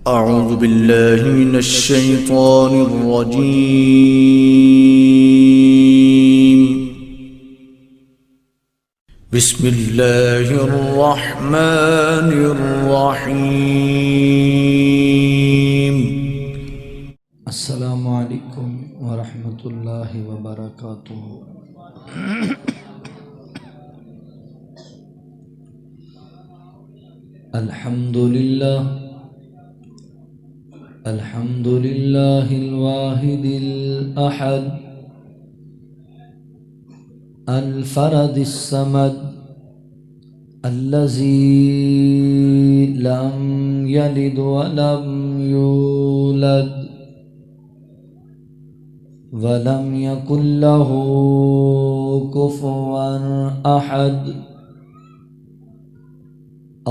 أعوذ بالله من الشيطان الرجيم. بسم الله الرحمن الرحيم. السلام علیکم ورحمۃ اللہ وبرکاتہ. الحمد للہ الواحد الأحد الفرد الصمد الذي لم يلد ولم يولد ولم يكن له كفوا أحد.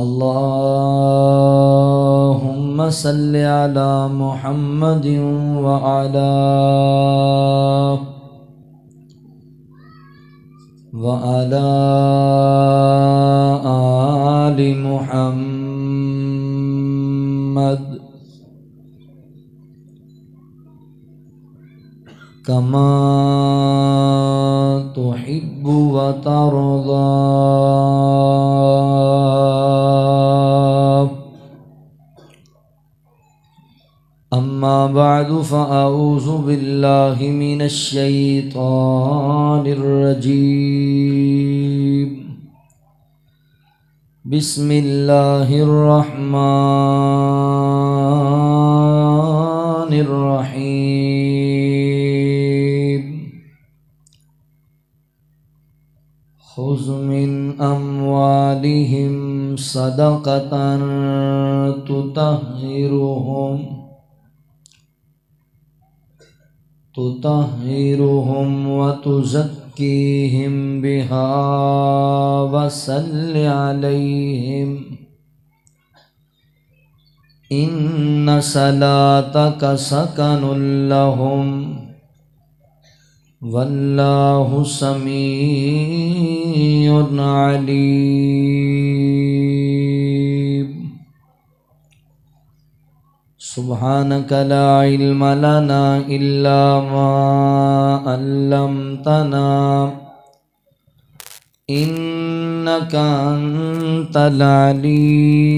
اللهم صل على محمد وعلى آل محمد كما تحب وترضى. أما بعد فأعوذ بالله من الشيطان الرجيم. بسم الله الرحمن الرحيم. خذ من أموالهم صدقة تطهرهم وتزكيهم بها وصل عليهم إن صلاتك سكن لهم والله سميع عليم. سبحانك لا علم لنا إلا ما علمتنا إنك أنت العليم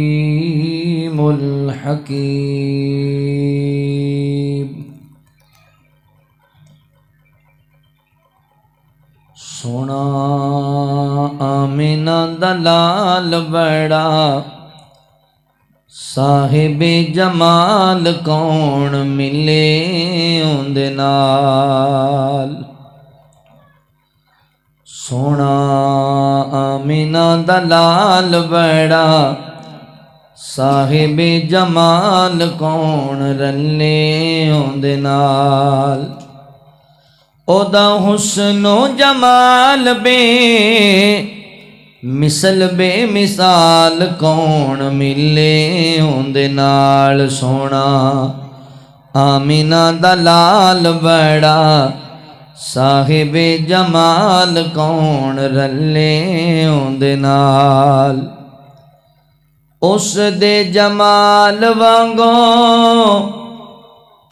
الحكيم. سونا آمینہ دلال بڑا صاحب جمال کون ملے اندے نال. سونا آمینہ دلال بڑا صاحب جمال کون رلے اندے نال. او دا حسن و جمال بے مثل بے مثال کون ملے اندے نال. سونا آمینہ دلال بڑا صاحب جمال کون رلے اندے نال. اس دے جمال وانگوں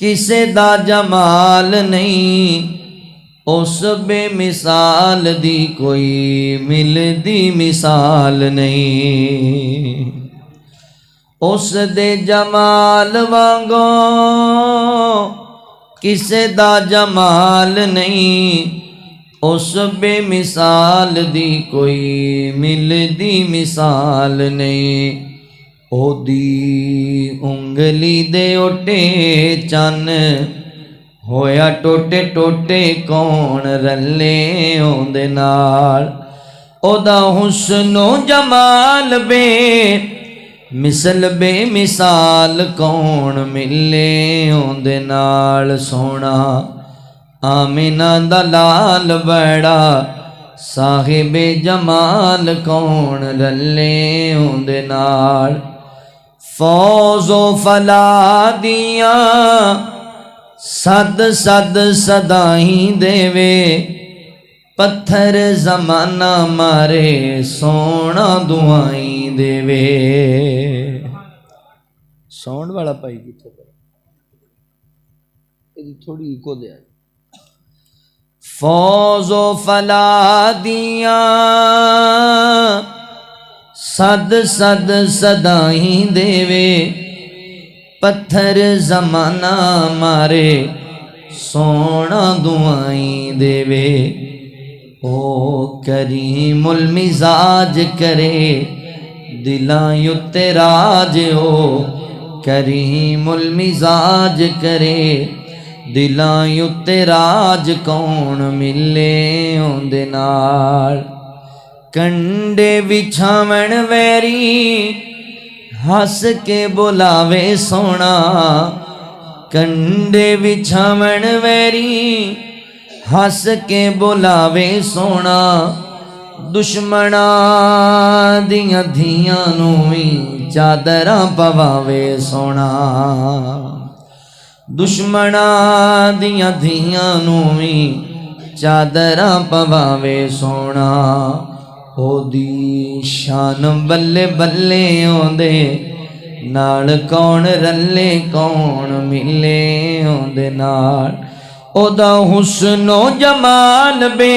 کسے دا جمال نہیں. اس بے مثال دی کوئی ملدی مثال نہیں. اس دے جمال وانگوں کسے دا جمال نہیں. اس بے مثال دی کوئی ملدی مثال نہیں. او دی انگلی دے اوٹے چن ہویا ٹوٹے ٹوٹے کون رلے اندے نال. او دا حسن و جمال بے مثل بے مثال کون ملے اندے نال. سونا آمینہ دلال بڑا صاحب جمال کون رلے اندے نال. فوز و فلاح دیاں صد صد صدائیں دیوے پتھر زمانہ مارے سونا دعائیں دے ساؤنڈ والا پائی کتنے پر یہ تھوڑی کو دیا فوز و فلاح دیاں صد صد صدائیں دیوے پتھر زمانہ مارے سونا دعائیں دیوے او کریم المزاج کرے دلاں یتے راج او کریم المزاج کرے دلاں یتے راج کون ملے اوندے نال کنڈے وچھاون ویری ہس کے بلاوے سونا کنڈے وچھاون ویری ہس کے بلاوے سونا دشمناں دیاں دھیاں نویں چادراں پواوے سونا دشمناں دیاں دھیاں نویں چادراں پواوے سونا او دی شان بلے بلے اوندے نال کون رلے کون ملے اوندے نال او دا حسن و جمال بے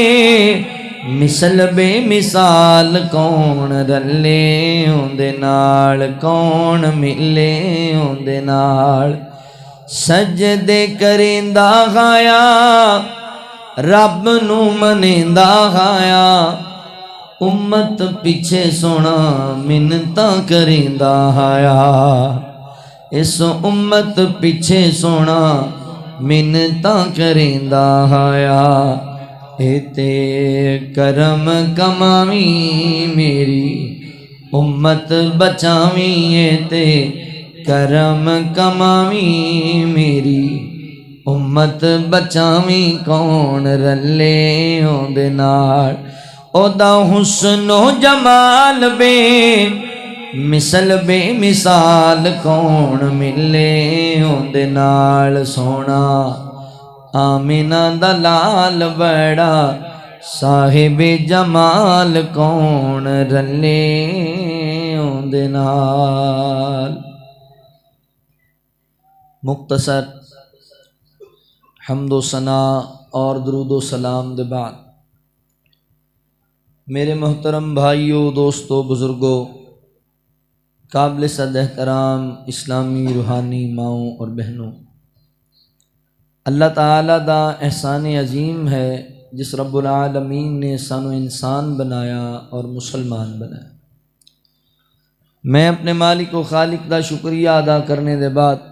مثل بے مثال کون رلے اوندے نال کون ملے اوندے نال سجدے کریندا غایا رب نو منیندا غایا امت پیچھے سونا منتاں کریندا آیا اس امت پیچھے سونا منتاں کریندا آیا اے تے کرم کماویں میری امت بچاویں اے تے کرم کماویں میری امت بچاویں کون رلے اوندے نال او دا حسن و جمال بے مثل بے مثال کون ملے اوندے نال سونا آمینہ دا لال بڑا صاحب جمال کون رلے اوندے نال مختصر حمد و ثنا اور درود و سلام دے بعد میرے محترم بھائیوں دوستوں بزرگوں قابل صد احترام اسلامی روحانی ماؤں اور بہنوں اللہ تعالیٰ دا احسان عظیم ہے جس رب العالمین نے سانو انسان بنایا اور مسلمان بنایا میں اپنے مالک و خالق دا شکریہ ادا کرنے دے بعد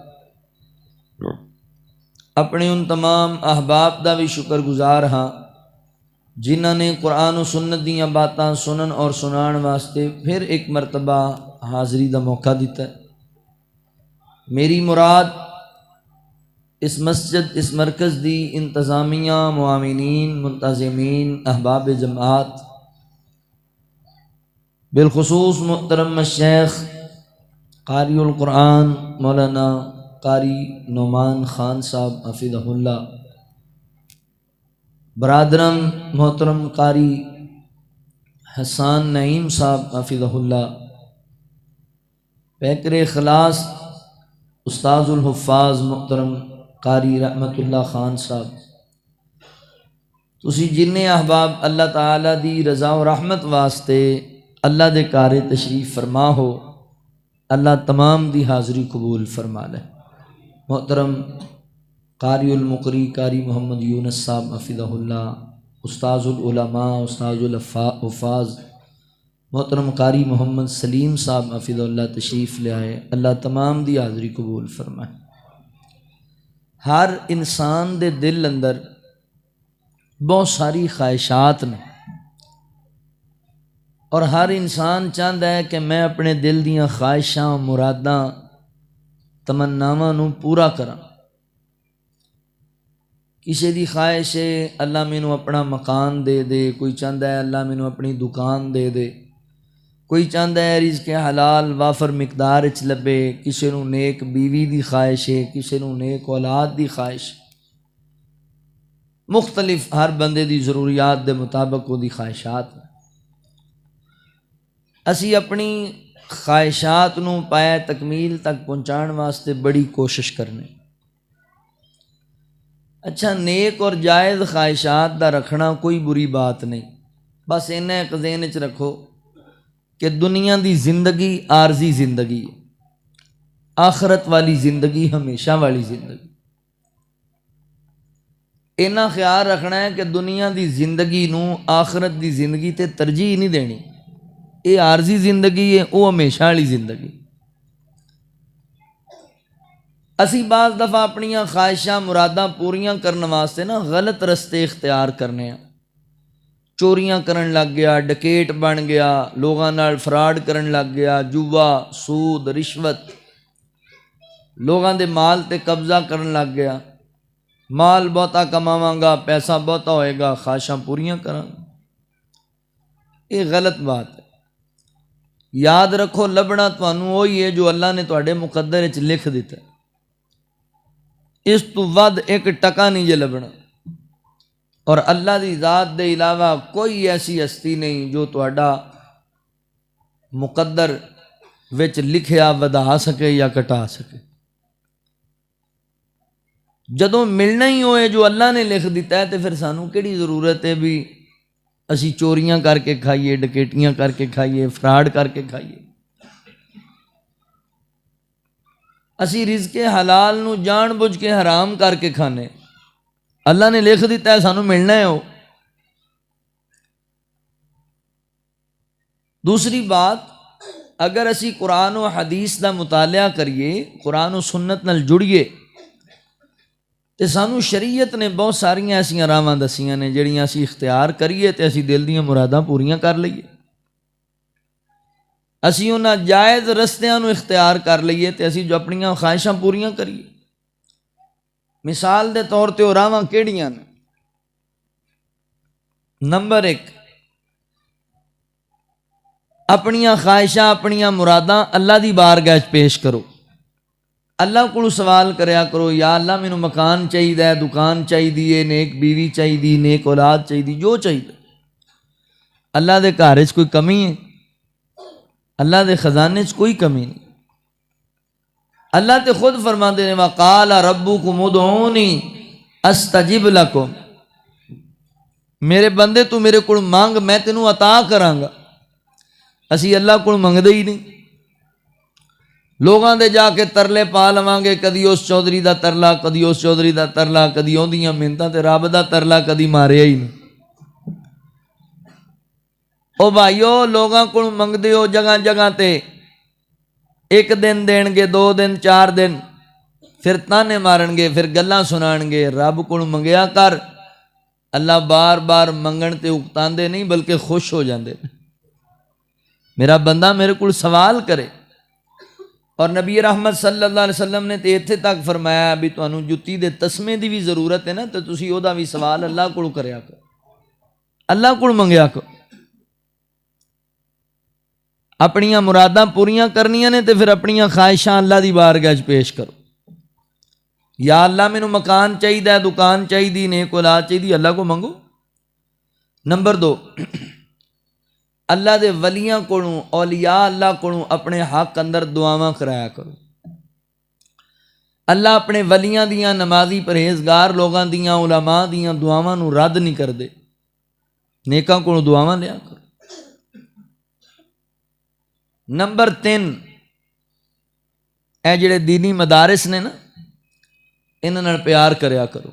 اپنے ان تمام احباب دا بھی شکر گزار ہاں جنہاں نے قرآن و سنت دیاں باتاں سنن اور سنان واسطے پھر ایک مرتبہ حاضری دا موقع دیتا ہے میری مراد اس مسجد اس مرکز دی انتظامیہ معاونین منتظمین احباب جماعت بالخصوص محترم الشیخ قاری القرآن مولانا قاری نعمان خان صاحب حفظہ اللہ برادرم محترم قاری حسان نعیم صاحب حفظہ اللہ پیکر اخلاص استاذ الحفاظ محترم قاری رحمت اللہ خان صاحب تسی جنہیں احباب اللہ تعالیٰ دی رضا و رحمت واسطے اللہ دے کار تشریف فرما ہو اللہ تمام دی حاضری قبول فرما لے محترم قاری المقری قاری محمد یونس صاحب حفظہ اللہ استاذ العلماء استاذ الحفاظ محترم قاری محمد سلیم صاحب حفظہ اللہ تشریف لے آئے اللہ تمام دی حاضری قبول فرمائے ہر انسان دے دل اندر بہت ساری خواہشات نے اور ہر انسان چاہتا ہے کہ میں اپنے دل دیاں خواہشاں مراداں تمناواں نو پورا کراں کسی دی خواہش ہے اللہ مینوں اپنا مکان دے دے کوئی چاہتا ہے اللہ مینوں اپنی دکان دے دے کوئی چاہتا ہے رزق حلال وافر مقدار وچ لبے کسی نو نیک بیوی دی خواہش ہے کسی نو نیک اولاد دی خواہش مختلف ہر بندے دی ضروریات دے مطابق وہ دی خواہشات اسی اپنی خواہشات نو پائے تکمیل تک پہنچان واسطے بڑی کوشش کرنے۔ اچھا، نیک اور جائز خواہشات دا رکھنا کوئی بری بات نہیں، بس انہیں ایک ذہن وچ رکھو کہ دنیا دی زندگی عارضی زندگی ہے، آخرت والی زندگی ہمیشہ والی زندگی۔ اینا خیال رکھنا ہے کہ دنیا دی زندگی نو آخرت دی زندگی تے ترجیح نہیں دینی، اے عارضی زندگی ہے، وہ ہمیشہ والی زندگی۔ اسی بعض دفعہ اپنیاں خواہشاں مراداں پوریاں کرنے واسطے نا غلط رستے اختیار کرنے ہیں، چوریاں کرن لگ گیا، ڈکیٹ بن گیا، لوگاں نال فراڈ کرن لگ گیا، جوا، سود، رشوت، لوگاں دے مال تے قبضہ کرن لگ گیا، مال بہتا کماواں گا، پیسہ بہتا ہوئے گا، خواہشاں پوریاں کراں گا۔ یہ غلط بات ہے۔ یاد رکھو، لبنا تانوں وہی ہے جو اللہ نے تواڈے مقدر وچ لکھ دیتا ہے، اس تو ود ایک ٹکا نہیں جے لبنا، اور اللہ دی ذات دے علاوہ کوئی ایسی ہستی نہیں جو تواڈا مقدر وچ لکھیا ودا سکے یا کٹا سکے۔ جدوں ملنا ہی ہوئے جو اللہ نے لکھ دیتا ہے، تو پھر سانوں کیڑی ضرورت ہے بھی اسی چوریاں کر کے کھائیے، ڈکیٹیاں کر کے کھائیے، فراڈ کر کے کھائیے۔ اسی رزق حلال نو جان بوجھ کے حرام کر کے کھانے، اللہ نے لکھ دیتا ہے سانوں ملنا ہے۔ دوسری بات، اگر اسی قرآن و حدیث دا مطالعہ کریے، قرآن و سنت نال جڑیے، تے سانوں شریعت نے بہت ساریاں ایسیاں راواں دسیاں نے جڑیاں اسی اختیار کریے تے اسی دل دیاں مراداں پوریاں کر لئیے، اسی انہاں جائز رستیاں نو اختیار کر لئیے تے اسی جو اپنیاں خواہشاں پوریاں کریے۔ مثال دے طور تے وہ راواں کیڑیاں نے؟ نمبر 1، اپنیاں خواہشاں، اپنیاں مراداں اللہ دی بارگاہ وچ پیش کرو، اللہ کو سوال کریا کرو، یا اللہ مینوں مکان چاہیے، دکان چاہیے، نیک بیوی چاہیے، نیک اولاد چاہیے، جو چاہیے۔ اللہ دے گھر وچ کوئی کمی ہے؟ اللہ دے خزانے وچ کوئی کمی نہیں۔ اللہ تے خود فرماندے نے، وَقَالَ رَبُّكُمُ ادْعُونِي أَسْتَجِبْ لَكُمْ، میرے بندے تو میرے کو مانگ، میں تینوں عطا کراں گا۔ اسی اللہ کو منگدے ہی نہیں، لوگاں دے جا کے ترلے پا لواں گے، کدی اس چودھری دا ترلا، کدی اس چودھری دا ترلا، کدی اوندیاں محنتاں تے رب دا ترلا کدی ماریا ہی نہیں۔ او بھائیو، لوگاں کو منگدے ہو جگہ جگہ تے، ایک دن دین گے، 2 دن، 4 دن، پھر تانے مارن گے، پھر گلاں سنان گے۔ رب کو منگیا کر، اللہ بار بار منگن تے اکتاندے نہیں بلکہ خوش ہو جاندے، میرا بندہ میرے کو سوال کرے۔ اور نبی رحمت صلی اللہ علیہ وسلم نے تے اتھے تک فرمایا بھی تانوں جُتی دے تسمے دی بھی ضرورت ہے نا، تو تسی او دا بھی سوال اللہ کو کریا کرو، اللہ کو منگیا کرو۔ اپنیاں مراداں پوریاں کرنیاں نے تے پھر اپنیاں خواہشاں اللہ دی بارگاہ وچ پیش کرو۔ یا اللہ مینوں مکان چاہیے، دکان چاہیے، نیک اولاد چاہیے، اللہ کو منگو۔ نمبر 2، اللہ دے ولیاں کولوں، اولیاء اللہ کولوں اپنے حق اندر دعاواں کرایا کرو۔ اللہ اپنے ولیاں دیاں، نمازی پرہیزگار لوگاں دیاں، علماء دیاں دعاواں نو رد نہیں کردے، نیکاں کولوں دعاواں لیا کرو۔ نمبر 3، اے جڑے دینی مدارس نے نا، انہاں نال پیار کریا کرو۔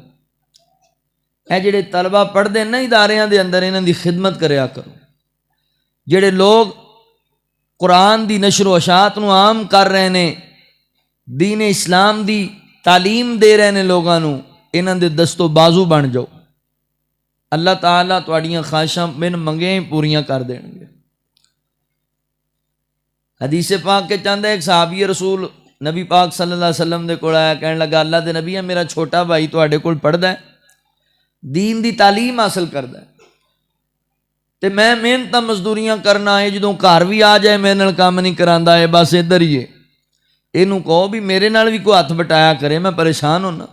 اے جڑے طلبہ پڑھدے نا اداریاں دے اندر، انہاں دی خدمت کریا کرو۔ جڑے لوگ قرآن دی نشر و اشاعت نو عام کر رہے نے، دین اسلام دی تعلیم دے رہے نے لوگاں نو، انہاں دے دستو بازو بن جاؤ، اللہ تعالیٰ تواڈیاں خواہشاں بن منگے ہی پوریاں کر دین گے۔ حدیث پاک کے چاندہ ایک صحابی رسول نبی پاک صلی اللہ علیہ وسلم دے کول آیا، کہنے لگا، اللہ دے نبی ہے، میرا چھوٹا بھائی تواڈے کول پڑھدا ہے، دین دی تعلیم حاصل کردا ہے، تے میں محنت مزدوریاں کرنا ہے، جدوں گھر بھی آ جائے میرے نال کام نہیں کراندا ہے، بس ادھر ہی ہے، اینوں کہو بھی میرے نال بھی کوئی ہاتھ بٹایا کرے، میں پریشان ہونا۔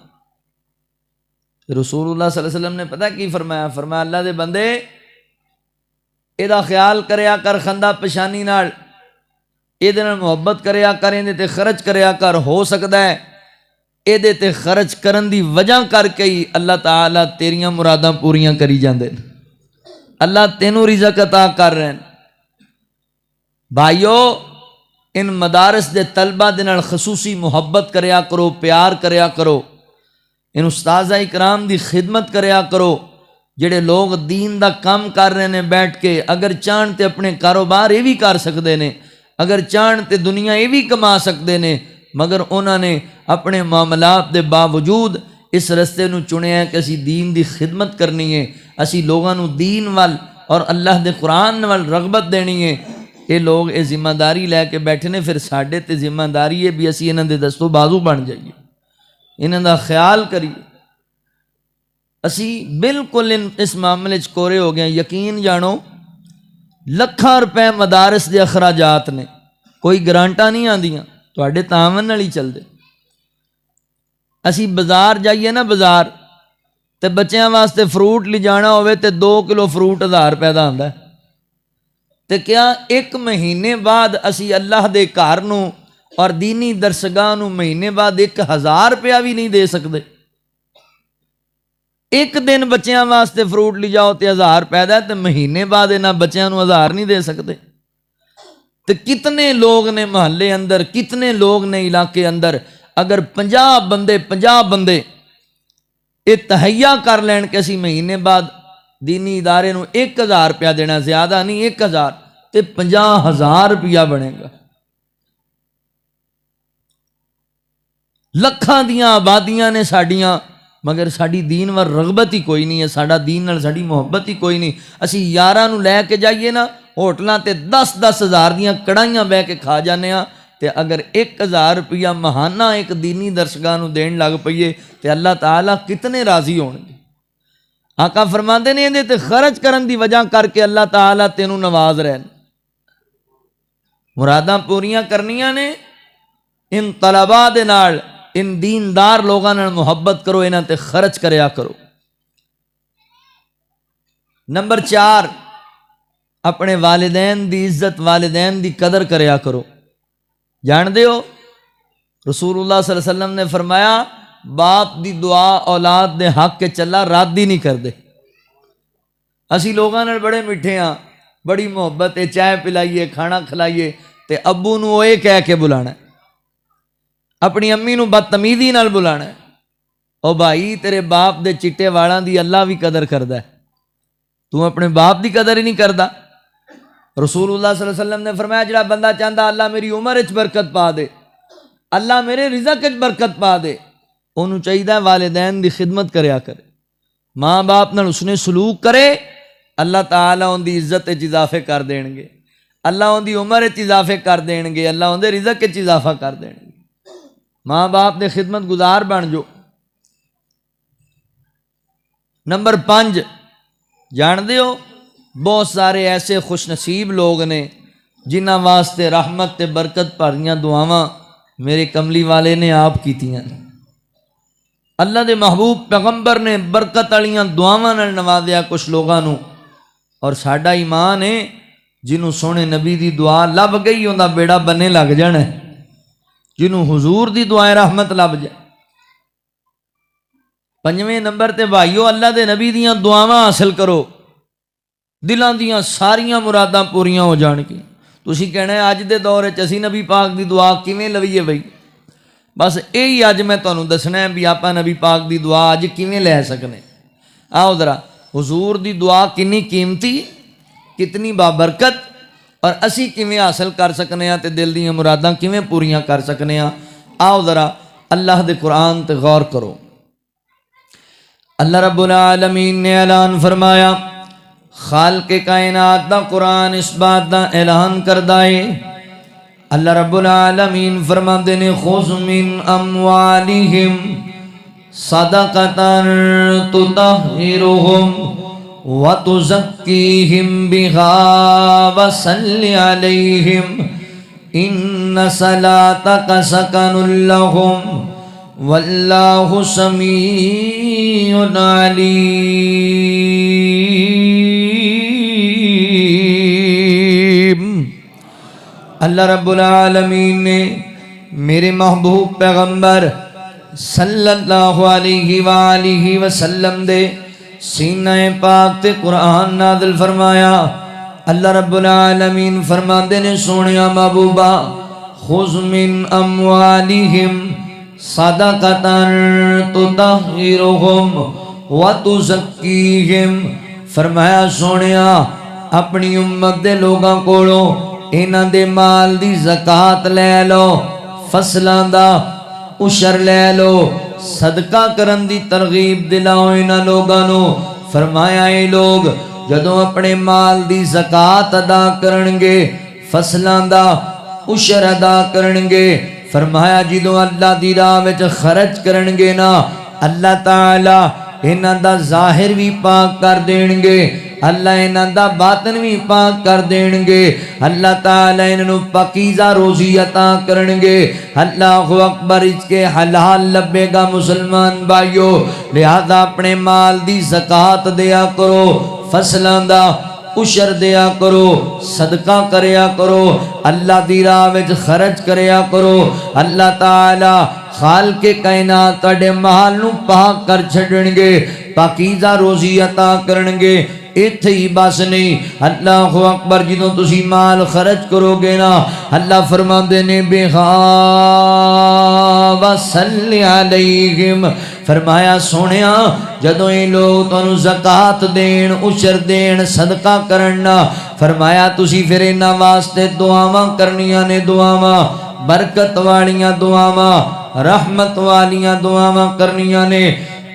رسول اللہ صلی اللہ علیہ وسلم نے پتہ کی فرمایا؟ فرمایا، اللہ دے بندے، ایدا خیال کریا کر خندہ پشانی نال، یہ محبت کریا کر، یہ خرچ کریا کر، ہو سکتا ہے یہ خرچ کرن دی وجہ کر کے ہی اللہ تعالیٰ تیریاں مراداں پوریاں کری جاندے، اللہ تینوں رزق عطا کر رہے ہیں۔ بھائیو، ان مدارس دے طلبہ دے نال خصوصی محبت کریا کرو، پیار کریا کرو، ان استاذہ اکرام دی خدمت کریا کرو، جڑے لوگ دین دا کام کر رہے ہیں بیٹھ کے، اگر چاہن تے اپنے کاروبار یہ بھی کر سکتے ہیں، اگر چاہن تے دنیا یہ بھی کما سکتے ہیں، مگر انہوں نے اپنے معاملات دے باوجود اس رستے نو چنیا ہے کہ اسی دین دی خدمت کرنی ہے، اسی لوگاں نو دین وال اور اللہ دے قرآن وال رغبت دینی ہے۔ یہ لوگ یہ ذمہ داری لے کے بیٹھے نے، پھر ساڈے تے ذمہ داری ہے بھی اسی انہاں دے دستو بازو بن جائیے، انہاں دا خیال کریے۔ اسی بالکل اس معاملے کورے ہو گئے، یقین جانو لکھاں روپے مدارس دے اخراجات نے، کوئی گرانٹاں نہیں آندیاں، تواڈے تعاون نال ہی چلدے۔ اسی بازار جائیے نا، بازار تے بچیاں واسطے فروٹ لے جانا ہوئے تے 2 کلو فروٹ 1000 روپے دا آندا ہے، تے کیا ایک مہینے بعد اسی اللہ دے گھر نو اور دینی درسگاہ نو مہینے بعد 1000 روپیہ بھی نہیں دے سکتے؟ ایک دن بچیاں واسطے فروٹ لے جاؤ تے 1000 روپے دا، تے مہینے بعد انہاں بچیاں نو 1000 نہیں دے سکتے؟ تے کتنے لوگ نے محلے اندر، کتنے لوگ نے علاقے اندر، اگر 50 بندے یہ تہیا کر لین کہ اسی مہینے بعد دینی ادارے نو 1000 روپیہ دینا، زیادہ نہیں 1000، تے 50,000 روپیہ بنے گا۔ لکھاں دیاں آبادیاں نے ساڈیاں، مگر ساڈی دین ور رغبت ہی کوئی نہیں ہے، ساڈا دین نال ساڈی محبت ہی کوئی نہیں۔ اسی یاراں نو لے کے جائیے نا ہوٹلاں تے 10-10 ہزار دیاں کڑھائیاں بہ کے کھا جانے ہاں، تے اگر 1000 روپیہ ماہانہ ایک دینی درسگاہ نو دین لگ پئیے تے اللہ تعالیٰ کتنے راضی ہون گے۔ آقا فرماندے نے اندے تے خرچ کرن دی وجہ کر کے اللہ تعالیٰ تینوں نواز رہے ہیں۔ مراداں پوریاں کرنیاں نے، ان طلباء دے نال، ان دیندار لوگاں نال محبت کرو، انہاں تے خرچ کریا کرو۔ نمبر 4، اپنے والدین دی عزت، والدین دی قدر کریا کرو۔ جان دے ہو رسول اللہ صلی اللہ علیہ وسلم نے فرمایا باپ دی دعا اولاد دے حق کے چلا رد ہی نہیں کر دے۔ اسی لوگاں نال بڑے میٹھے ہاں، بڑی محبت ہے، چائے پلائیے، کھانا کھلائیے، تے ابو نو اے کہہ کے بلانا ہے، اپنی امی نو بدتمیزی نال بلانا ہے۔ او بھائی تیرے باپ دے چٹے والاں دی اللہ بھی قدر کردا ہے، تو اپنے باپ دی قدر ہی نہیں کردا۔ رسول اللہ صلی اللہ علیہ وسلم نے فرمایا جڑا بندہ چاہتا اللہ میری عمر اچ برکت پا دے، اللہ میرے رزق اچ برکت پا دے، انہوں چاہیے والدین دی خدمت کریا کرے، ماں باپ نال اس نے سلوک کرے، اللہ تعالیٰ ان دی عزت اچ اضافے کر دین گے، اللہ ان دی عمر اچ اضافے کر دین گے، اللہ ان دے رزق اچ اضافہ کر دین گے۔ ماں باپ دے خدمت گزار بن جو۔ نمبر 5، جان دے ہو بہت سارے ایسے خوش نصیب لوگ نے جنہاں واسطے رحمت تے برکت بھریاں دعاواں میرے کملی والے نے آپ کیتیاں، اللہ دے محبوب پیغمبر نے برکت والیاں دعاواں نال نوازیا کچھ لوگاں نو، اور ساڈا ایمان ہے جنوں سونے نبی دی دعا لب گئی اوندا بیڑا بنے لگ جانا ہے، جنوں حضور دی دعائیں رحمت لب جائے۔ 5ویں نمبر تے بھائیو اللہ دے نبی دیاں دعاواں حاصل کرو، دلاں دیاں ساریاں مراداں پوریاں ہو جان کی۔ تسی کہنا ہے اج دے دور وچ اسی نبی پاک دی دعا کیویں لویے بھائی؟ بس یہی اج میں تانوں دسنا ہے بھی آپا نبی پاک دی دعا اج کیویں لے سکنے۔ آؤ ذرا حضور دی دعا کنی قیمتی، کتنی بابرکت، اور اسی کیویں حاصل کر سکنے ہیں تے دل دیاں مراداں کیویں پوریاں کر سکنے ہیں۔ آؤ ذرا اللہ دے قرآن تے غور کرو۔ اللہ رب العالمین نے اعلان فرمایا، خالق کائنات دا قرآن اس بات دا اعلان کردہ ہے۔ اللہ رب العالمین فرماندے نے خذ من اموالہم صدقۃ تطہرہم وتزکیہم بہا وصل علیہم ان صلاتک سکن لہم واللہ سمیع علیم۔ اللہ رب العالمین نے میرے محبوب پیغمبر صلی اللہ علیہ وآلہ وسلم دے سینہ پاک تے قرآن نازل فرمایا۔ اللہ رب العالمین فرماندے نے سونیا محبوبا خذ من اموالہم صدقۃ تطہرہم وتزکیہم، فرمایا سونیا اپنی امت دے لوگاں کولوں انہاں دے مال دی زکات لے لو، فصلاں دا عشر لے لو، صدقہ کرن دی ترغیب دلاؤ انہاں لوگاں نو۔ فرمایا اے لوگ جدوں اپنے مال دی زکات ادا کرنگے، فصلاں دا عشر ادا کرنگے، فرمایا جدوں اللہ دی راہ وچ خرچ کرنگے نا، اللہ تعالی انہاں دا ظاہر بھی پاک کر دینگے، اللہ انہاں دا باطن بھی پاک کر دینگے، اللہ تعالی انہوں پاکیزہ روزی عطا کرنگے۔ اللہ اکبر، اس کے حلال لبے گا مسلمان بھائیو، لہذا اپنے مال دی زکات دیا کرو، فصلاں دا عشر دیا کرو، صدقہ کریا کرو، اللہ دی راہ وچ خرچ کریا کرو۔ اللہ تعالی خالق کائنات تہاڈے مال نو پاک کر چھڈنگے، پاکیزہ روزی عطا کرنگے۔ ایتھے ہی بس نہیں، اللہ اکبر، جدوں تسی مال خرچ کرو گے نا، اللہ فرماندے نے بہا وصلی علیہم، فرمایا سونیا جدوں یہ لوگ تانوں زکات دین، عشر دین، صدقہ کرنا، فرمایا تسی پھر انہاں واسطے دعاواں کرنیاں نے، دعاواں برکت والیاں دعاواں، رحمت والیاں دعاواں کرنیاں نے۔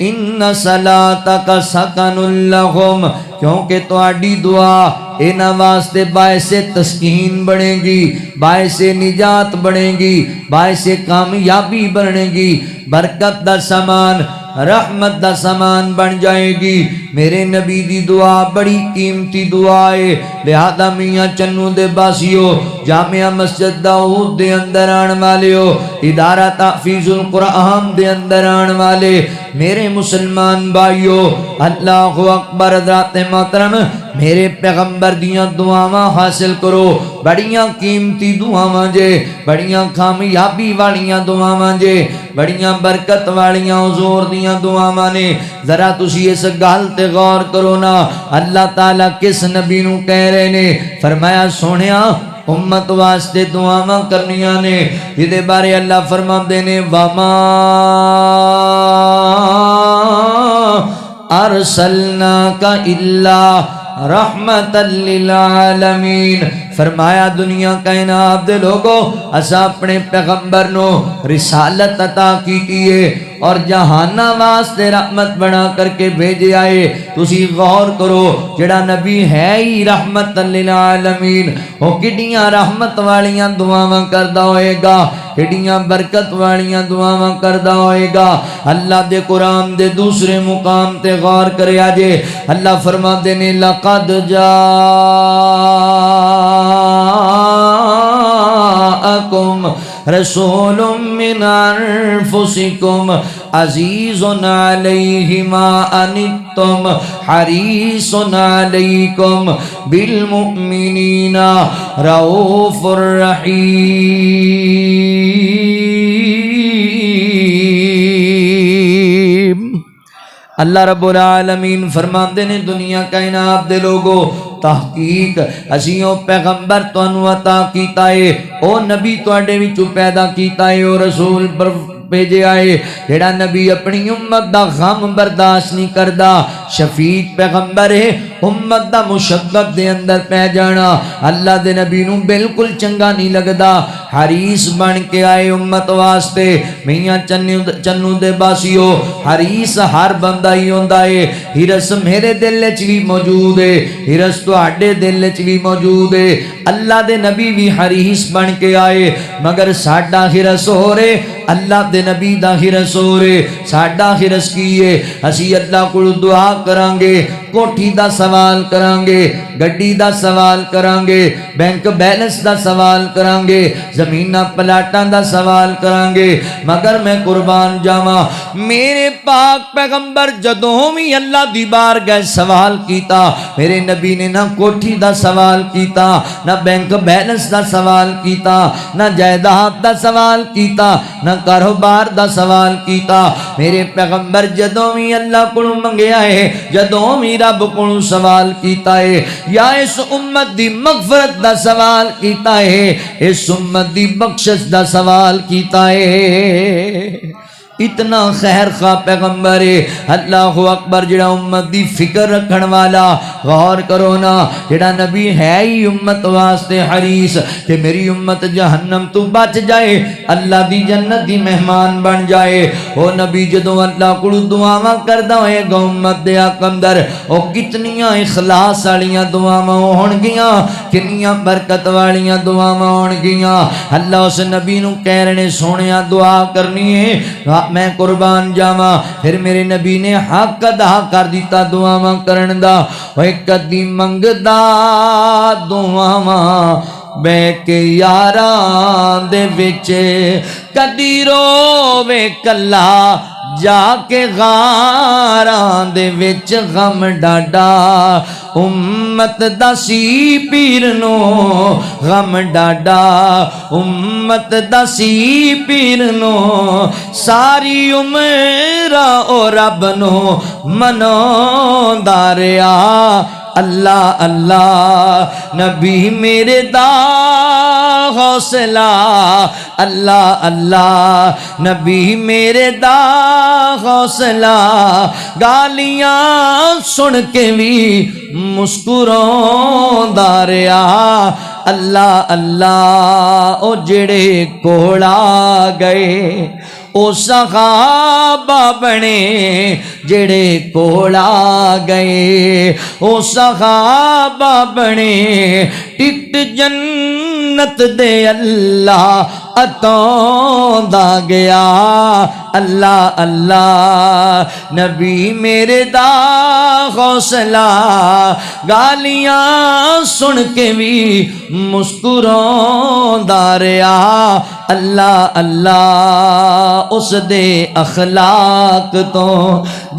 ان صلاتک سکن لہم، کیونکہ تہاڈی دعا انہاں واسطے باعث تسکین بنے گی، باعث نجات بنے گی، باعث کامیابی بنے گی، برکت دا سامان، رحمت دا سامان بن جائے گی۔ میرے نبی دی دعا بڑی قیمتی دعا ہے، لہذا میاں چنو دے باسیو، جامعہ مسجد داؤد دے اندر آن والیو، ادارہ تحفیظ القرآن دے اندر آن والے میرے مسلمان بھائیو، اللہ اکبر، حضرات محترم، میرے پیغمبر دیاں دعاواں حاصل کرو، بڑیاں قیمتی دعاواں جے، بڑیاں کامیابی والیاں دعاواں جے، بڑیاں برکت والیاں حضور دیاں دعاواں نے۔ ذرا تسی اس گل تے غور کرو نا، اللہ تعالیٰ کس نبی نو کہہ رہے نے؟ فرمایا سونیا امت واسطے دعاواں کرنیاں نے، جدے بارے اللہ فرماندے نے وما ارسلناک الا رحمت للعالمین، فرمایا دنیا کائنات دے لوگو اسا اپنے پیغمبر نو رسالت عطا کی ہے اور جہانہ واسطے رحمت بنا کر کے بھیجے آئے۔ تسی غور کرو، جڑا نبی ہے ہی رحمت للعالمین، وہ کڈیاں رحمت والیاں دعاواں کردا ہوئے گا، کڈیاں برکت والیاں دعاواں کردا ہوئے گا۔ اللہ دے قرآن دے دوسرے مقام تے غور کریا جے، اللہ فرماندے نے لقد جاءکم رسول من انفسکم عزیز علیہ ما عنتم حریص علیکم بالمؤمنین رؤوف الرحیم۔ اللہ رب العالمین فرماندے نے دنیا کائنات دے لوگو، تحقیق اسیوں پیغمبر تانوں عطا کیتا ہے، او نبی تواڈے وچوں پیدا کیتا ہے، او رسول پر بھیجے آئے جیڑا نبی اپنی امت دا غم برداشت نہیں کردا، شفیق پیغمبر ہے، امت دا مشقت دے اندر پہ جانا اللہ دے نبی نو بالکل چنگا نہیں لگدا، حریص بن کے آئے امت واسطے۔ میاں چنو دے باسیو، حریص ہر بندہ ہی ہوندا ہے، ہرس میرے دل وچ بھی موجود ہے، ہرس تواڈے دل وچ بھی موجود ہے۔ اللہ دے نبی بھی حریص بن کے آئے، مگر ساڈا ہرس ہو رہے، اللہ دے نبی دا ہرس ہو رہے۔ ساڈا ہرس کی ہے، اسی اللہ کو دعا کرانگے کوٹھی دا سوال کران گے، گڈی دا سوال کران گے، بینک بیلنس دا سوال کران گے، زمیناں پلاٹاں دا سوال کران گے، مگر میں قربان جاواں میرے پاک پیغمبر جدوں بھی اللہ دی بارگاہ سوال کیتا، میرے نبی نے نہ کوٹھی دا سوال کیتا، نہ بینک بیلنس دا سوال کیتا، نہ جائیداد دا سوال کیتا، نہ کاروبار دا سوال کیتا۔ میرے پیغمبر جدوں بھی اللہ کو منگیا ہے، جدوں بھی رب کو سوال کیتا ہے، یا اس امت دی مغفرت دا سوال کیتا ہے، اس امت دی بخشش دا سوال کیتا ہے۔ اتنا خیر خواہ پیغمبر ہے، اللہ اکبر، جڑا امت دی فکر رکھن والا۔ غور کرو نا، جڑا نبی ہے ہی امت واسطے حریص کہ میری امت جہنم تو بچ جائے، اللہ دی جنت دی مہمان بن جائے۔ او نبی جدوں اللہ کو دعاواں کردا ہوئے گا امت دے حق اندر، او کتنیاں اخلاص والیاں دعاواں ہون گیاں، کنیاں برکت والیاں دعاواں ہون گیاں۔ اللہ اس نبی نو کہہ رہے سونیا دعا کرنی ہے، میں قربان جاواں۔ پھر میرے نبی نے حق ادا کر دیتا دعاواں کرن دا، اوے کدی منگدا دعاواں بے کے یاراں دے وچ، کدی رووے کلا جا کے غاراں دے وچ، غم ڈاڈا امت دا سی پیر نو، غم ڈاڈا امت دا سی پیر نو، ساری عمر او رب نو مناوندا رہیا۔ اللہ اللہ نبی میرے دا حوصلہ، اللہ اللہ نبی میرے دا حوصلہ، گالیاں سن کے بھی مسکراوندا رہیا۔ اللہ اللہ او جڑے کوڑا گئے او صحابہ بنے، جڑے کوڑا گئے او صحابہ بنے، ٹکٹ جنت دے اللہ عطاوندا گیا۔ اللہ اللہ نبی میرے دا حوصلہ، گالیاں سن کے بھی مسکراوندا رہیا۔ اللہ اللہ اس دے اخلاق تو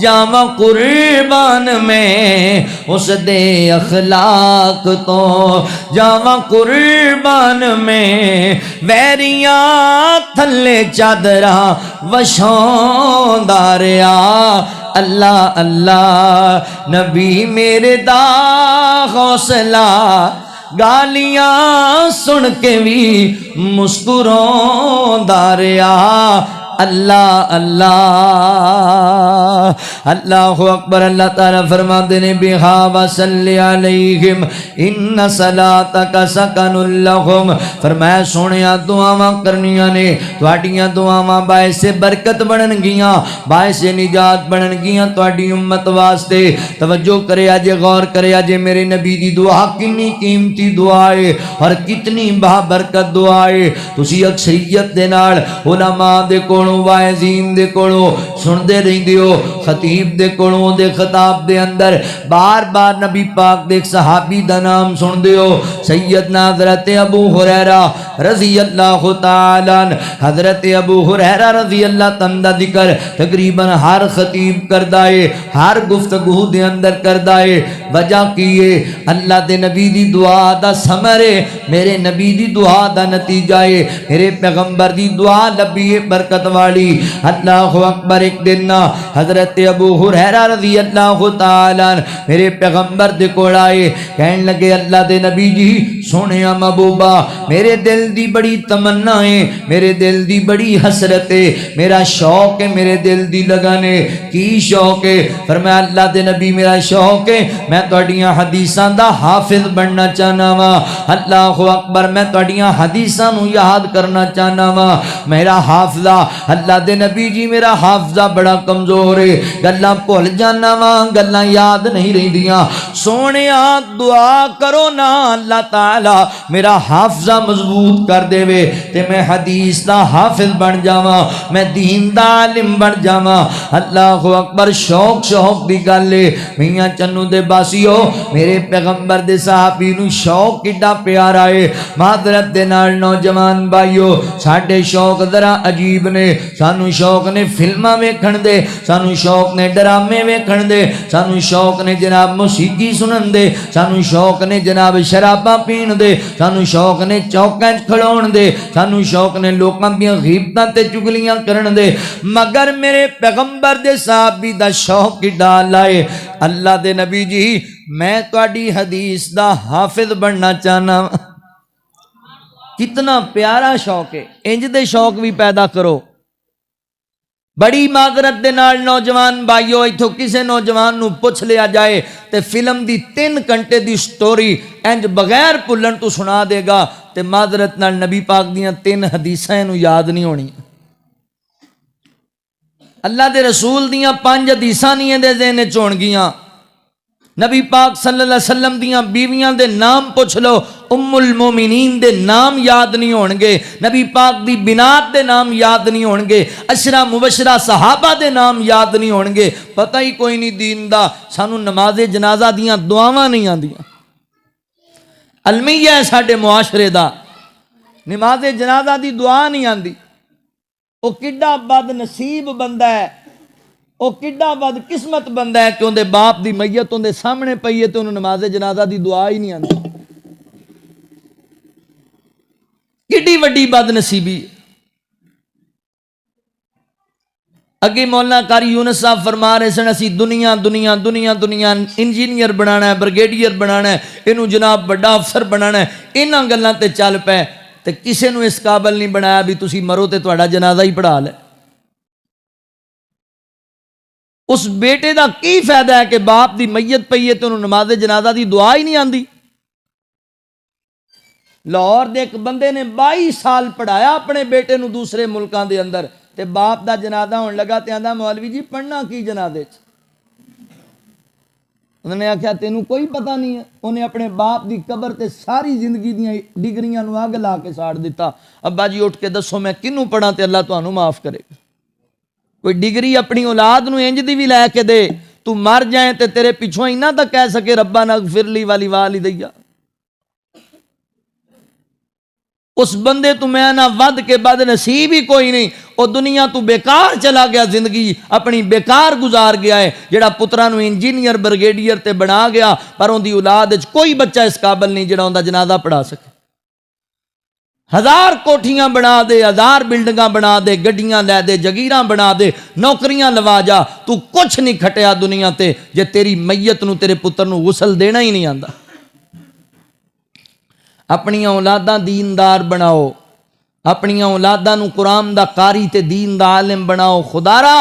جاواں قربان میں، اس دے اخلاق تو جاواں قربان میں، ویریاں تھلے چادراں وچھاوندا رہیا۔ اللہ اللہ نبی میرے دا حوصلہ، گالیاں سن کے بھی مسکراوندا رہیا۔ اللہ اللہ اللہ اکبر۔ اللہ تعالیٰ فرماتے ہیں بہا وصلی علیہم ان صلاتک سکن لہم، فرمایا سونیا دعاواں کرنیاں نے، تواڈیاں دعاواں باعث برکت بنن گیاں، باعث نجات بنن گیاں تواڈی امت واسطے۔ توجہ کرے اجے، غور کرے اجے، میرے نبی دی دعا کنی قیمتی دعا ہے اور کتنی بابرکت دعا ہے۔ تسی اکثریت دے نال علماء دے کولوں، واعظین دے کولوں سندے رہندے ہو، خطیب دے کولوں دے خطاب دے اندر بار بار نبی پاک دے ایک صحابی دا نام سندے ہو، سیدنا حضرت ابو ہریرہ رضی اللہ تعالیٰ عنہ۔ حضرت ابو ہریرہ رضی اللہ تعالیٰ دا ذکر تقریباً ہر خطیب کردہ ہے، ہر گفتگو دے اندر کردہ ہے۔ وجہ کیے اللہ دے نبی دی دعا دا ثمر ہے، میرے نبی دی دعا دا نتیجہ ہے، میرے پیغمبر دی دعا لبی برکت والی۔ اللہ اکبر۔ ایک دن حضرت ابو ہریرہ رضی اللہ تعالیٰ عنہ میرے پیغمبر دے کول آئے، کہنے لگے اللہ دے نبی جی سونیا محبوبہ، میرے دل دی بڑی تمنا ہے، میرے دل دی بڑی حسرت ہے، میرا شوق ہے، میرے دل دی لگن ہے۔ کی شوق ہے؟ فرمایا اللہ دے نبی میرا شوق ہے میں تواڈیاں حدیثاں دا حافظ بننا چاہنا وا۔ اللہ اکبر۔ میں تواڈیاں حدیثاں نو یاد کرنا چاہنا وا۔ میرا حافظہ، اللہ دے نبی جی میرا حافظہ بڑا کمزور ہے، گلاں بھول جانا وا، گلاں یاد نہیں رہندیاں۔ سونیا دعا کرو نا اللہ تعالی میرا حافظہ مضبوط مضبوط کر دے وے تے میں حدیث دا حافظ بن جاواں، میں دین دا عالم بن جاواں۔ اللہ اکبر، شوق دی گل ہے میاں چنو دے باسیو، میرے پیغمبر دے صحابی نو شوق کڈا پیارا ہے۔ معذرت دے نال نوجوان بھائیو، ساڈے شوق ذرا عجیب نے، سانو شوق نے فلماں ویکھن دے، سانو شوق نے ڈرامے ویکھن دے، سانو شوق نے جناب موسیقی سنن دے، سانو شوق نے جناب شراباں پین دے، سانو شوق نے چوکاں کھلون دے، سانو شوق نے لوکاں دیاں غیبتاں تے چگلیاں کرن دے، مگر میرے پیغمبر دے صحابی دا شوق کڈا لائے۔ اللہ دے نبی جی میں تہاڈی حدیث دا حافظ بننا چاہنا۔ کتنا پیارا شوق ہے، انج دے شوق بھی پیدا کرو۔ بڑی معذرت دے نال نوجوان بھائیو، ایتھوں کسے نوجوان نو پوچھ لیا جائے تے فلم دی 3 گھنٹے دی سٹوری انج بغیر بھولن تو سنا دے گا تے معذرت نال نبی پاک دیاں 3 حدیثاں نو یاد نہیں ہونی۔ اللہ دے رسول دیاں 5 حدیثاں نہیں دے ذہن وچ ہون گیاں۔ نبی پاک صلی اللہ علیہ وسلم دیاں بیویاں دے نام پوچھ لو، ام المومنین دے نام یاد نہیں ہون گے، نبی پاک دی بنات دے نام یاد نہیں ہون گے، عشرہ مبشرہ صحابہ دے نام یاد نہیں ہون گے، پتہ ہی کوئی نہیں دین دا۔ سانو نماز جنازہ دیاں دعاواں نہیں آندیاں، المیہ ہے ساڈے معاشرے دا، نماز جنازہ دی دعا نہیں آندی۔ او کڈا بد نصیب بندہ ہے، او کڈا بد قسمت بندہ ہے کہ اندے باپ دی میت اندے سامنے پئی ہے تے انہوں نماز جنازہ دی دعا ہی نہیں آندی۔ کڈی وڈی بد نصیبی۔ اگے مولانا قاری یونس صاحب فرما رہے سن اسی دنیا دنیا دنیا دنیا انجینئر بنانا ہے، بریگیڈیئر بنانا ہے، اینو جناب بڑا افسر بنانا ہے، انہاں گلاں تے چل پے تے کسے نو اس قابل نہیں بنایا بھی تسی مرو تے تہاڈا جنازہ ہی پڑھا لے۔ اس بیٹے دا کی فائدہ ہے کہ باپ دی میت پئی ہے تے انہوں نماز جنازہ دی دعا ہی نہیں آندی۔ لاہور دے ایک بندے نے 22 سال پڑھایا اپنے بیٹے نو دوسرے ملکاں دے اندر تے باپ دا جنازہ ہون لگا تے آندا مولوی جی پڑھنا کی جنازے چ؟ انہوں نے آکھیا تینوں کوئی پتہ نہیں ہے۔ انہیں اپنے باپ دی قبر تے ساری زندگی دیاں ڈگریاں نو اگ لا کے ساڑ دیتا۔ ابا جی اٹھ کے دسو میں کنوں پڑھاں تے اللہ تانوں معاف کرے گا۔ کوئی ڈگری اپنی اولاد نو انج دی بھی لے کے دے تو مر جائیں تے تیرے پیچھوں ہی نہ تک کہہ سکے ربنا اغفر لی والی والدیا۔ اس بندے تو میں نہ ود کے بد نصیب ہی کوئی نہیں، وہ دنیا تو بیکار چلا گیا، زندگی اپنی بیکار گزار گیا ہے۔ جڑا پترا نو انجینئر بریگیڈیئر تے بنا گیا پر ان دی اولاد وچ کوئی بچہ اس قابل نہیں جڑا ان دا جنازہ پڑھا سکے۔ 1000 کوٹھیاں بنا دے، 1000 بلڈنگاں بنا دے، گڈیاں لے دے، جگیراں بنا دے، نوکریاں لوا جا، تو کچھ نہیں کھٹیا دنیا تے جے تیری میت نو تیرے پتر نو غسل دینا ہی نہیں آندا۔ اپنی اولاداں دیندار بناؤ، اپنی اولاداں نو قرآن دا قاری تے دین دا عالم بناؤ۔ خدارا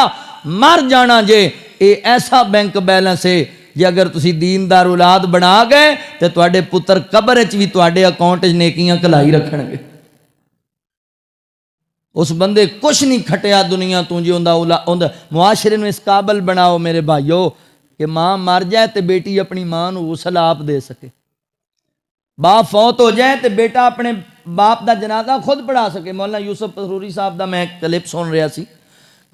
مر جانا جے اے ایسا بینک بیلنس ہے جے اگر تسی دیندار اولاد بنا گئے تے تواڈے پتر قبر وچ وی تواڈے اکاؤنٹ وچ نیکیاں کلائی رکھن گے۔ اس بندے کچھ نہیں کھٹیا دنیا تو جی اوندا معاشرے نو اس قابل بناؤ میرے بھائیو کہ ماں مر جائے تے بیٹی اپنی ماں نو غسل آپ دے سکے، باپ فوت ہو جائے تے بیٹا اپنے باپ دا جنازہ خود پڑھا سکے۔ مولانا یوسف پسروری صاحب دا میں ایک کلپ سن رہا سی،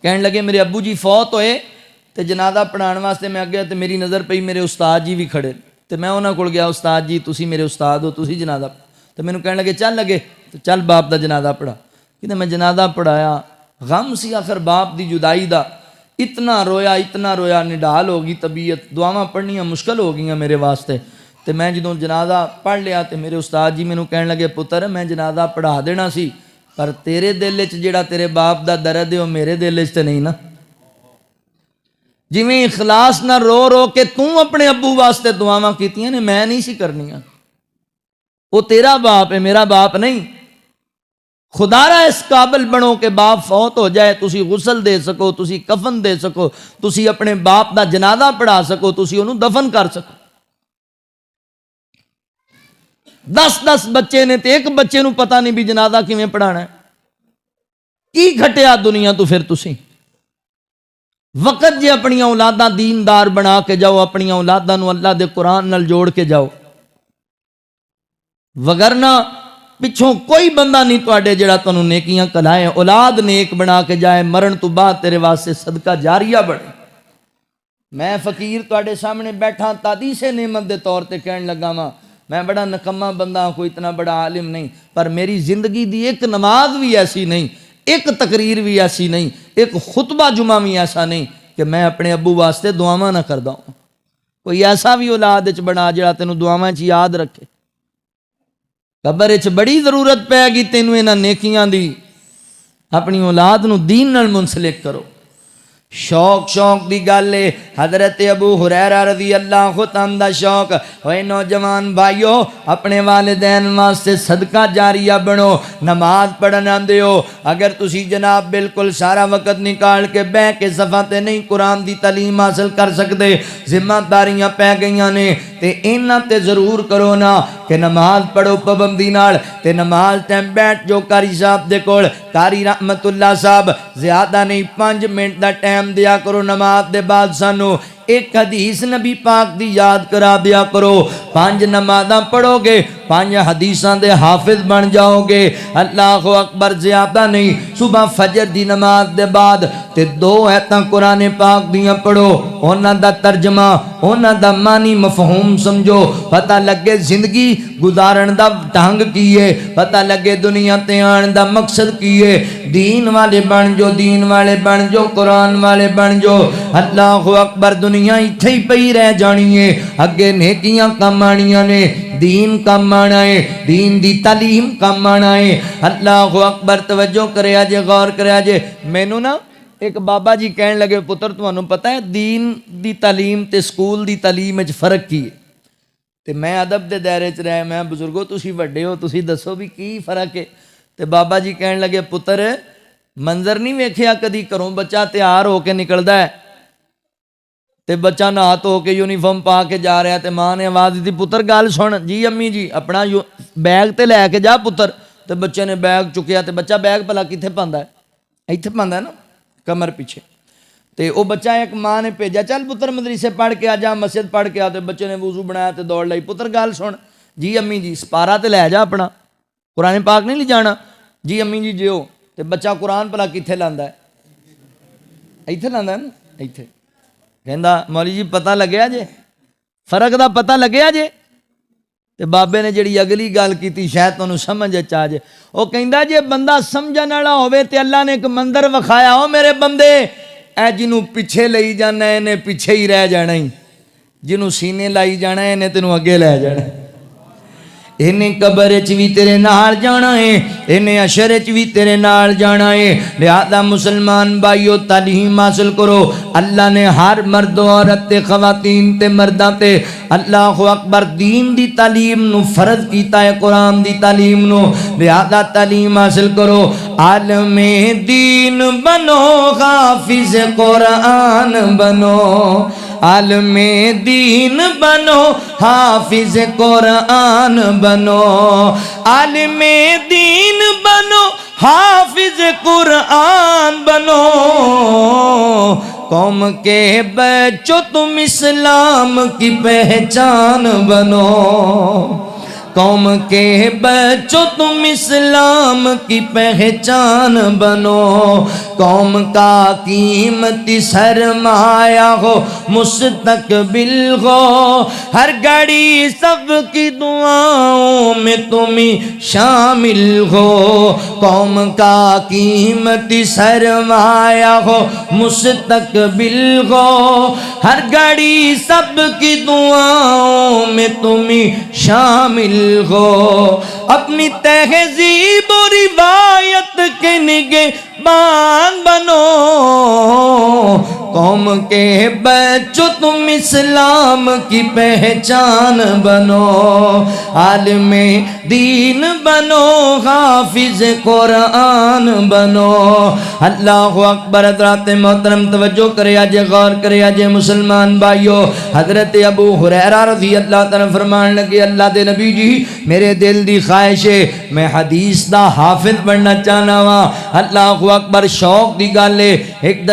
کہنے لگے میرے ابو جی فوت ہوئے تے جنازہ پڑھان واسطے میں گیا تے میری نظر پئی میرے استاد جی بھی کھڑے تے میں انہاں کول گیا، استاد جی تسی میرے استاد ہو، تسی جنازہ تے مینوں کہنے لگے چل لگے تے چل باپ دا جنازہ پڑھا۔ کہ میں جنازہ پڑھایا، غم سی آخر باپ دی جدائی دا، اتنا رویا نڈال ہو گئی طبیعت، دعاواں پڑھنیاں مشکل ہو گئیاں میرے واسطے۔ تے میں جدوں جنازہ پڑھ لیا تے میرے استاد جی مینوں کہنے لگے پتر میں جنازہ پڑھا دینا سی پر تیرے دل وچ جڑا تیرے باپ دا درد ہے وہ میرے دل وچ تے نہیں نا۔ جویں اخلاص نہ رو رو کے توں اپنے ابو واسطے دعاواں کیتیاں نے میں نہیں سی کرنیاں، وہ تیرا باپ ہے میرا باپ نہیں۔ خدارا اس قابل بنو کہ باپ فوت ہو جائے تسی غسل دے سکو، تسی کفن دے سکو، تسی اپنے باپ دا جنازہ پڑھا سکو، تسی انہوں دفن کر سکو۔ 10 بچے نے تے ایک بچے نو پتہ نہیں بھی جنازہ کیویں پڑھانا ہے۔ کی گھٹیا دنیا تو پھر تسی وقت جے اپنی اولاداں دیندار بنا کے جاؤ، اپنی اولاداں نو اللہ دے قرآن نال جوڑ کے جاؤ، وگرنہ پچھوں کوئی بندہ نہیں تواڈے جڑا تانوں نیکیاں کلائے، اولاد نیک بنا کے جائے، مرن تو بعد تیرے واسطے صدقہ جاریہ بنے۔ میں فقیر تواڈے سامنے بیٹھا تادیث نعمت دے طور تے کہن لگا واں، میں بڑا نکما بندہ ہوں، کوئی اتنا بڑا عالم نہیں، پر میری زندگی دی ایک نماز بھی ایسی نہیں، ایک تقریر بھی ایسی نہیں، ایک خطبہ جمعہ بھی ایسا نہیں کہ میں اپنے ابو واسطے دعاواں نہ کردا ہوں۔ کوئی ایسا بھی اولاد وچ بنا جڑا تینوں دعاواں چ یاد رکھے۔ قبر وچ بڑی ضرورت پے گی تینوں انہاں نیکیاں دی، اپنی اولاد نو دین نال منسلک کرو۔ شوق دی گل ہے، حضرت ابو ہریرہ رضی اللہ عنہ دا شوق ہوئے نوجوان بھائیو اپنے والدین واسطے صدقہ جاریہ بنو، نماز پڑھن آندے ہو، اگر تسی جناب بالکل سارا وقت نکال کے بہ کے صفحہ تے نہیں قرآن دی تعلیم حاصل کر سکتے، ذمہ داریاں پہ گئیاں نے تے انہاں تے ضرور کرو نا کہ نماز پڑھو پابندی نال، تے نماز ٹائم بیٹھ جو قاری صاحب دے کول، قاری رحمت اللہ صاحب زیادہ نہیں 5 منٹ دا ٹائم دیا کرو نماز دے بعد سانو ایک حدیث نبی پاک دی یاد کرا دیا کرو، 5 نمازاں پڑھو گے 5 حدیثاں دے حافظ بن جاؤ گے۔ اللہ اکبر، زیادہ نہیں، صبح فجر دی نماز دے بعد تے 2 آیتاں قرآن پاک دیاں پڑھو، انہاں دا ترجمہ انہاں دا معنی مفہوم سمجھو، پتہ لگے زندگی گزارن دا ڈھنگ کیے، پتہ لگے دنیا تے آن دا مقصد کیے، دین والے بن جو، دین والے بن جو، قرآن والے بن جو۔ اللہ اکبر، دنیا اتھے ہی پئی رہ جانی ہے، اگے نیکیاں کم آنیاں نے، دین کم آنا ہے، دین دی تعلیم کم آنا ہے۔ اللہ اکبر، توجہ کریا جے، غور کریا جے۔ مینوں نا ایک بابا جی کہن لگے، پتر تمہانوں پتہ ہے دین دی تعلیم تے سکول دی تعلیم وچ فرق کی ہے؟ تے میں ادب دے دائرے چ رہے، میں بزرگو تسی وڈے ہو، تسی دسو بھی کی فرق ہے؟ تے بابا جی کہن لگے، پتر منظر نہیں ویکھیا کدی گھروں بچہ تیار ہو کے نکلدا ہے تے بچہ نہا دھو کے یونیفارم پا کے جا رہا ہے تے ماں نے آواز دی پتر گل سن، جی امی جی اپنا بیگ تے لے کے جا پتر، تے بچے نے بیگ چکیا تے بچہ بیگ بھلا کتنے پاندا ہے؟ ایتھے پاندا ہے نا، کمر پیچھے۔ تے او بچہ ایک ماں نے بھیجا، چل پتر مدرسے پڑھ کے آ جا، مسجد پڑھ کے آ، تے بچے نے وضو بنایا تے دوڑ لائی، پتر گل سن، جی امی جی سپارہ تے لے جا اپنا، قرآن پاک نہیں لے جانا، جی امی جی جیو، تے بچہ قرآن بھلا کتنے لاندا ہے؟ ایتھے لاندا ہے نا، ایتھے۔ کہندا مولوی جی پتہ لگیا جے، فرق دا پتہ لگیا جے؟ تے بابے نے جڑی اگلی گل کیتی شاید تانوں سمجھ آ جے، او کہندا جے بندہ سمجھن والا ہوے تے اللہ نے ایک منظر وکھایا، او میرے بندے اے جنوں پیچھے لئی جانا ہے انہیں پیچھے ہی رہ جانا ہی، جنوں سینے لائی جانا ہے انہیں تینوں اگے لے جانا ہے، انہیں قبر چ بھی تیرے نال جانا ہے، انہیں عشر چ بھی تیرے نال جانا ہے۔ لہذا مسلمان بھائیو تعلیم حاصل کرو، اللہ نے ہر مرد و عورت تے خواتین تے مرداں تے اللہ اکبر دین دی تعلیم نو فرض کیتا ہے، قرآن دی تعلیم نو، لہذا تعلیم حاصل کرو، عالم دین بنو، حافظ قرآن بنو، عالم دین بنو، حافظ قرآن بنو، عالم دین بنو، حافظ قرآن بنو، قوم کے بچوں تم اسلام کی پہچان بنو، قوم کے بچوں تم اسلام کی پہچان بنو، قوم کا قیمتی سرمایہ ہو، مستقبل ہو، ہر گھڑی سب کی دعاؤں میں تم شامل ہو، قوم کا قیمتی سرمایہ ہو، مستقبل ہو، ہر گھڑی سب کی دعاؤں میں تم شامل ہو، اپنی تہذیب و روایت کے نگہبان بنو، قوم کے بچوں تم اسلام کی پہچان بنو، عالم دین بنو، حافظ قرآن بنو۔ اللہ اکبر، حضرات محترم توجہ کرے آجے، غور کرے آجے مسلمان بھائیو، حضرت ابو ہریرہ رضی اللہ تعالیٰ فرمان لگے، اللہ دے نبی جی میرے دل دی خواہش ہے میں حدیث دا حافظ بننا چاہنا وا۔ اللہ اکبر، شوق دی گل ہے۔ ایک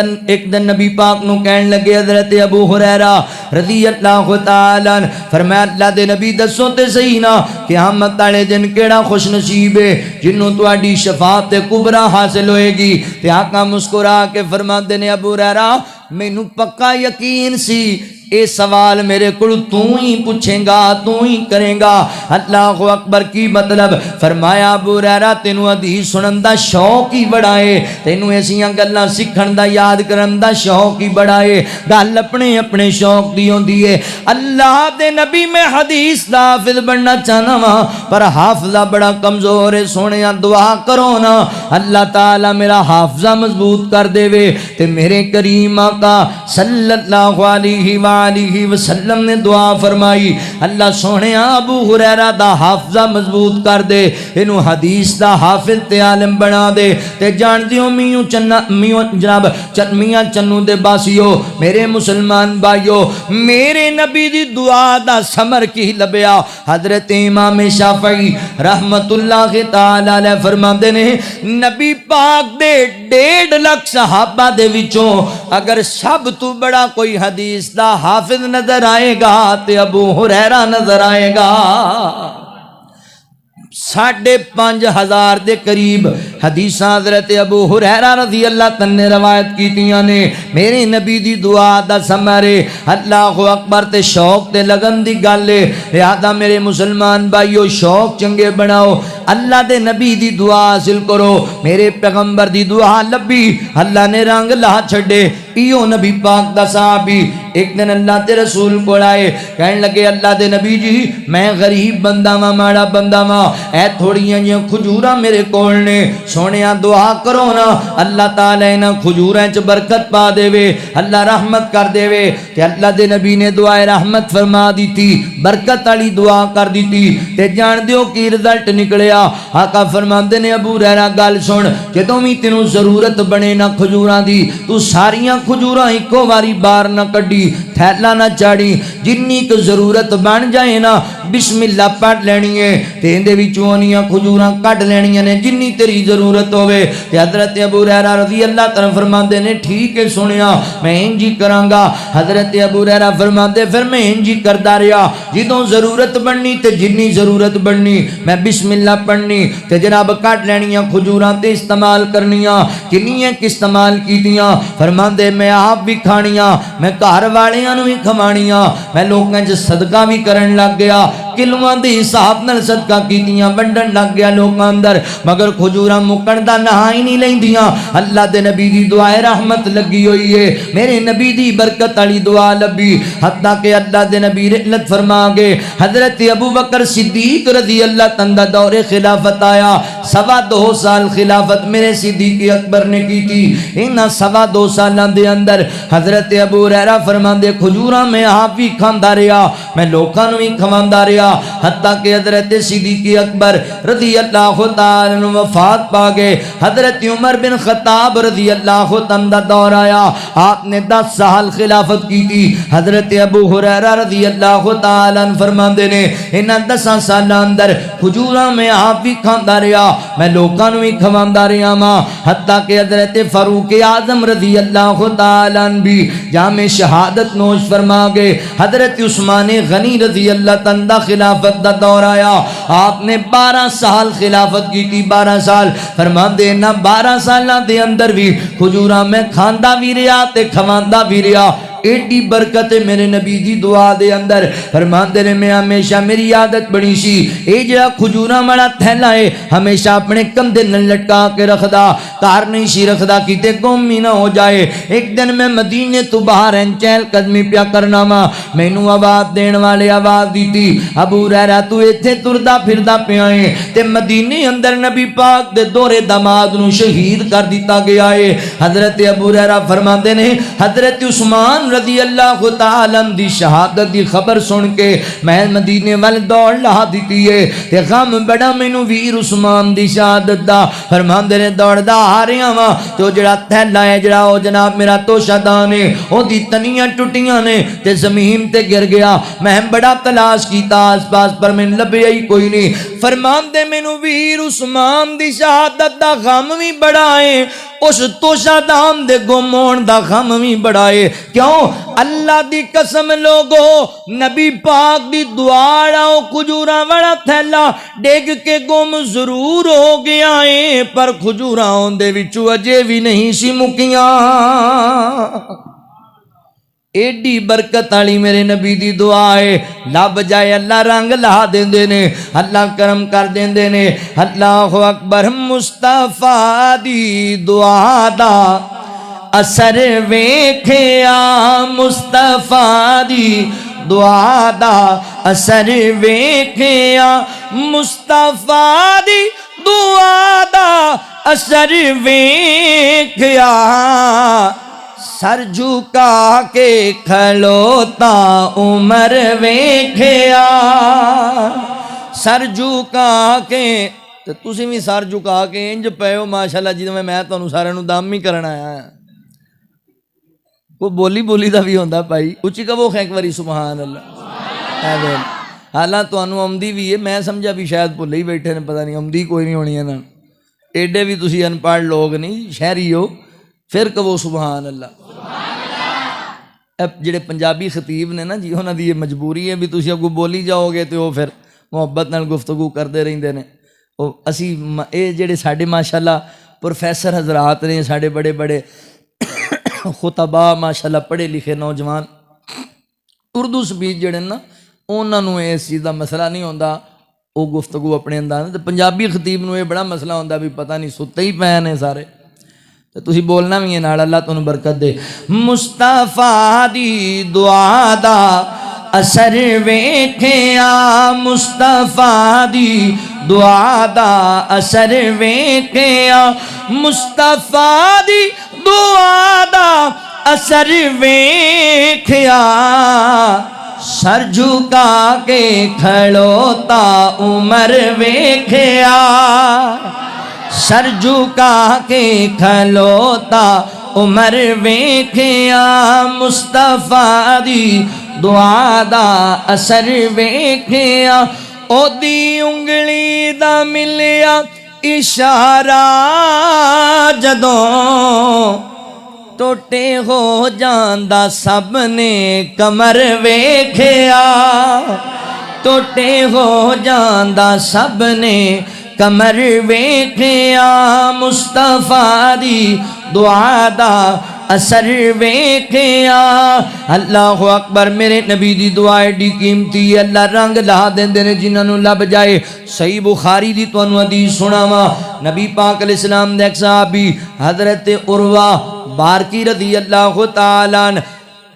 دن نبی پاک پاک نو کہن لگے حضرت ابو ہریرہ رضی اللہ تعالی عنہ فرمایا اللہ دے نبی دسو تے صحیح نا قیامت والے دن کیڑا خوش نصیب ہے جنوں تہاڈی شفاعت کبریٰ حاصل ہوئے گی۔ تے آقا مسکرا کے فرماندے نے ابو ہریرہ مینوں پکا یقین سی اے سوال میرے کو تو ہی پوچھیں گا تو ہی کریں گا۔ اللہ اکبر کی مطلب فرمایا ابو ہریرہ تینوں حدیث سنن دا شوق ہی بڑا ہے، تینوں ایسیاں گلاں سیکھن دا یاد کرن دا شوق ہی بڑا ہے، گل اپنے اپنے شوق دی ہوندی ہے۔ اللہ دے نبی میں حدیث دا حافظ بننا چاہنا وا پر حافظہ بڑا کمزور ہے، سونیا دعا کرو نا اللہ تعالی میرا حافظہ مضبوط کر دے وے تے میرے کریم آقا صلی اللہ علیہ وآلہ وسلم نے دعا فرمائی اللہ سونے ابو ہریرہ دا حافظہ مضبوط کر دے، انہوں حدیث دا حافظ تے عالم بنا دے تے جان دیو جناب میاں چنو دے باسیو میرے مسلمان بھائیو میرے نبی دی دعا دا ثمر کی لبیا۔ حضرت امام شافعی رحمت اللہ تعالی علیہ فرماندے نے نبی پاک دے 1.5 لاکھ صحابہ دے وچوں اگر سب تو بڑا کوئی حدیث دا حافظ نظر آئے گا تے ابو ہریرہ نظر آئے گا۔ 5,500 دے قریب حدیثاں حضرت ابو ہریرہ رضی اللہ عنہ نے روایت کیتیاں نے میرے نبی دی دعا دا ثمر ہے۔ اللہ اکبر تے شوق تے لگن دی گل ہے، لہذا میرے مسلمان بھائیو شوق چنگے بناؤ، اللہ دے نبی دی دعا حاصل کرو۔ میرے پیغمبر دی دعا لبی اللہ نے رنگ لا چھڑے، ایو نبی پاک دا صحابی ایک دن اللہ دے رسول کو آئے کہنے لگے اللہ دے نبی جی میں غریب بندہ ماں ماڑا بندہ ماں اے تھوڑیاں جی کھجورا میرے کول نے سونیا دعا کرو نا اللہ تعالی انہاں کھجوراں چ برکت پا دے وے اللہ رحمت کر دے وے تے اللہ دے نبی نے دعائے رحمت فرما دیتی برکت والی دعا کر دیتی تے جان دیو کی رزلٹ نکلیا۔ آقا فرماندے نے ابو ہریرہ گل سن جدوں وی تینوں ضرورت بنے نہ کھجوراں دی تو ساریاں کھجوراں اکو واری بار نہ کڈی تھیلا نہ چاڑی جنی کو ضرورت بن جائے نا بسم اللہ پڑھ لینی ہے تے اندے وچوں انیاں کھجوراں کڈ لینیاں نے جنی تیری ضرورت ہوے۔ تے حضرت ابو ہریرہ رضی اللہ تعالی فرماندے نے ٹھیک ہے سنیا میں انج ہی کراں گا۔ حضرت ابو ہریرہ فرماندے پھر میں انج ہی کردا رہیا جدوں ضرورت بننی تے جنی ضرورت بننی میں بسم اللہ پڑھنی تے جناب کڈ لینیاں کھجوراں تے استعمال کرنیاں کنیاں استعمال کیتیاں فرماندے میں آپ بھی کھانیاں میں گھر والیاں نوں بھی کھوانیاں میں لوکاں وچ صدقہ بھی کرن لگ گیا کلواں دے حساب نال صدقہ کیتیاں ونڈن لگ گیا لوکاں اندر مگر کھجوراں مکن دا نہ ہی نہیں لیندیاں۔ اللہ دے نبی دی دعائے رحمت لگی ہوئی ہے میرے نبی دی برکت والی دعا لبی حتیٰ کہ اللہ دے نبی رحمت فرما گئے۔ حضرت ابو بکر صدیق رضی اللہ عنہ دور خلافت آیا 2.25 سال خلافت میرے صدیق اکبر نے کی تھی۔ ان 2.25 سالاں دے اندر حضرت ابو ہریرہ فرماندے کھجوراں میں آپ بھی کھاندا رہیا میں لوکاں نوں بھی کھواندا رہیا حتیٰ کہ حضرت صدیق اکبر رضی اللہ تعالی عنہ وفات پا گئے۔ حضرت عمر بن خطاب رضی اللہ عنہ دا دور آیا آپ نے 10 سال خلافت کی تھی۔ حضرت ابو ہریرہ رضی اللہ تعالی عنہ فرماندے نے انہاں 10 سالاں اندر کھجوراں میں آپ بھی کھاندا رہیا میں لوکاں نوں بھی کھواندا رہیا ماں حتیٰ کہ حضرت فاروق اعظم رضی اللہ تعالی عنہ بھی جام شہادت نوش فرما گئے۔ حضرت عثمان غنی رضی اللہ عنہ خلافت دا دور آیا آپ نے 12 سال خلافت کی تھی 12 سال فرماندے نہ 12 سالاں دے اندر بھی کھجوراں میں کھاندا بھی رہیا تے کھواندا بھی رہیا۔ ایڈی برکت میرے نبی دی دعا دے اندر فرماندے نے میں ہمیشہ میری عادت بنی سی اے جڑا کھجوراں والا تھیلا ہے ہمیشہ اپنے کندھے نال لٹکا کے رکھدا کار نہیں سی رکھدا کیتے گم ہی نہ ہو جائے۔ ایک دن میں مدینے تو باہر چہل قدمی پیا کرنا وا مینوں آواز دین والے آواز دیتی ابو ہریرہ تو ایتھے تردا پھردا پیا ہے تے مدینے اندر نبی پاک دے دورے داماد نو شہید کر دیتا گیا ہے۔ حضرت ابو ہریرہ فرماندے نے حضرت عثمان رضی اللہ تعالی عنہ دی شہادت دی خبر سن کے میں مدینے وال دوڑ لا دیتی ہے تے غم بڑا مینوں ویر عثمان دی شہادت دا فرماندے نے دوڑدا آ رہیا وا تے جڑا تھیلا ہے جڑا او جناب میرا توشہ دان ہے او دی تنیاں ٹٹیاں نے تے زمین تے گر گیا میں بڑا تلاش کیتا آس پاس پر میں لبیا ہی کوئی نہیں۔ فرماندے مینوں ویر عثمان دی شہادت دا غم وی بڑا ہے، اس توشہ دام دے گم ہون دا غم وی بڑا ہے۔ کیوں؟ اللہ دی قسم لوگو، نبی پاک دی دعا او کھجوراں والا تھیلا ڈگ کے گم ضرور ہو گیا ہے، پر کھجوراں دے وچوں اجے وی نہیں سی مکیاں۔ ایڈی برکت والی میرے نبی دی دعا ہے، لب جائے اللہ رنگ لا دیندے نے، اللہ کرم کر دیندے نے۔ اللہ اکبر۔ مصطفیٰ دی دعا دا اثر ویکھیا، مصطفیٰ دی دعا دا اثر ویکھیا، مصطفیٰ دی دعا دا اثر ویکھیا، سر جھکا کے کھلوتا عمر ویکھیا، سر جھکا کے تے تسی بھی سر جھکا کے انج پئے ہو ماشاءاللہ جی میں تانوں سارے نوں دم ہی کرن آیا ہاں۔ کوئی بولی دا بھی ہوندا بھائی، اچھی کہو ایک واری سبحان اللہ۔ حالاں تانوں آمدی بھی ہے، میں سمجھا بھی شاید بھلے ہی بیٹھے نے، پتہ نہیں آمدی کوئی نہیں ہونی ہے نا، ایڈے بھی تسی ان پڑھ لوگ نہیں، شہری ہو، پھر کہو سبحان اللہ۔ جڑے پنجابی خطیب نے نا جی، انہاں دی یہ مجبوری ہے بھی تسی اگوں بولی جاؤ گے تو پھر محبت نال گفتگو کرتے رہندے نے۔ اسی اے جڑے ساڈے ماشاءاللہ پروفیسر حضرات نے، ساڈے بڑے بڑے خطباء ماشاءاللہ پڑھے لکھے نوجوان اردو سپیچ جڑے نا، انہاں نوں اس چیز دا مسئلہ نہیں ہوندا، وہ گفتگو اپنے انداز تے پنجابی خطیب نوں یہ بڑا مسئلہ ہوندا بھی پتہ نہیں ستے ہی پے نے سارے، تو تسی بولنا بھی ہے نال، اللہ تانوں برکت دے۔ مصطفیٰ دی دعا دا اثر ویکھیا، مصطفیٰ دی دعا دا اثر ویکھیا، مصطفیٰ دی دعا دا اثر ویکھیا، سر جھکا کے کھڑوتا عمر ویکھیا، سر جھکا کے کھلوتا عمر ویکھیا، مصطفیٰ دی دعا دا اثر ویکھیا، او دی انگلی دا ملیا اشارہ جدوں ٹوٹے ہو جاندا سب نے کمر ویکھیا، ٹوٹے ہو جاندا سب نے کمر ویکھیا، مصطفیٰ دی دعا دا اثر ویکھیا۔ اللہ اکبر۔ میرے نبی دی دعا ایڈی قیمتی ہے، اللہ رنگ لا دیندے نے جنہاں نوں لب جائے۔ صحیح بخاری دی تانوں حدیث سناواں، نبی پاک علیہ السلام دے ایک صحابی حضرت عروہ بارکی رضی اللہ تعالیٰ عنہ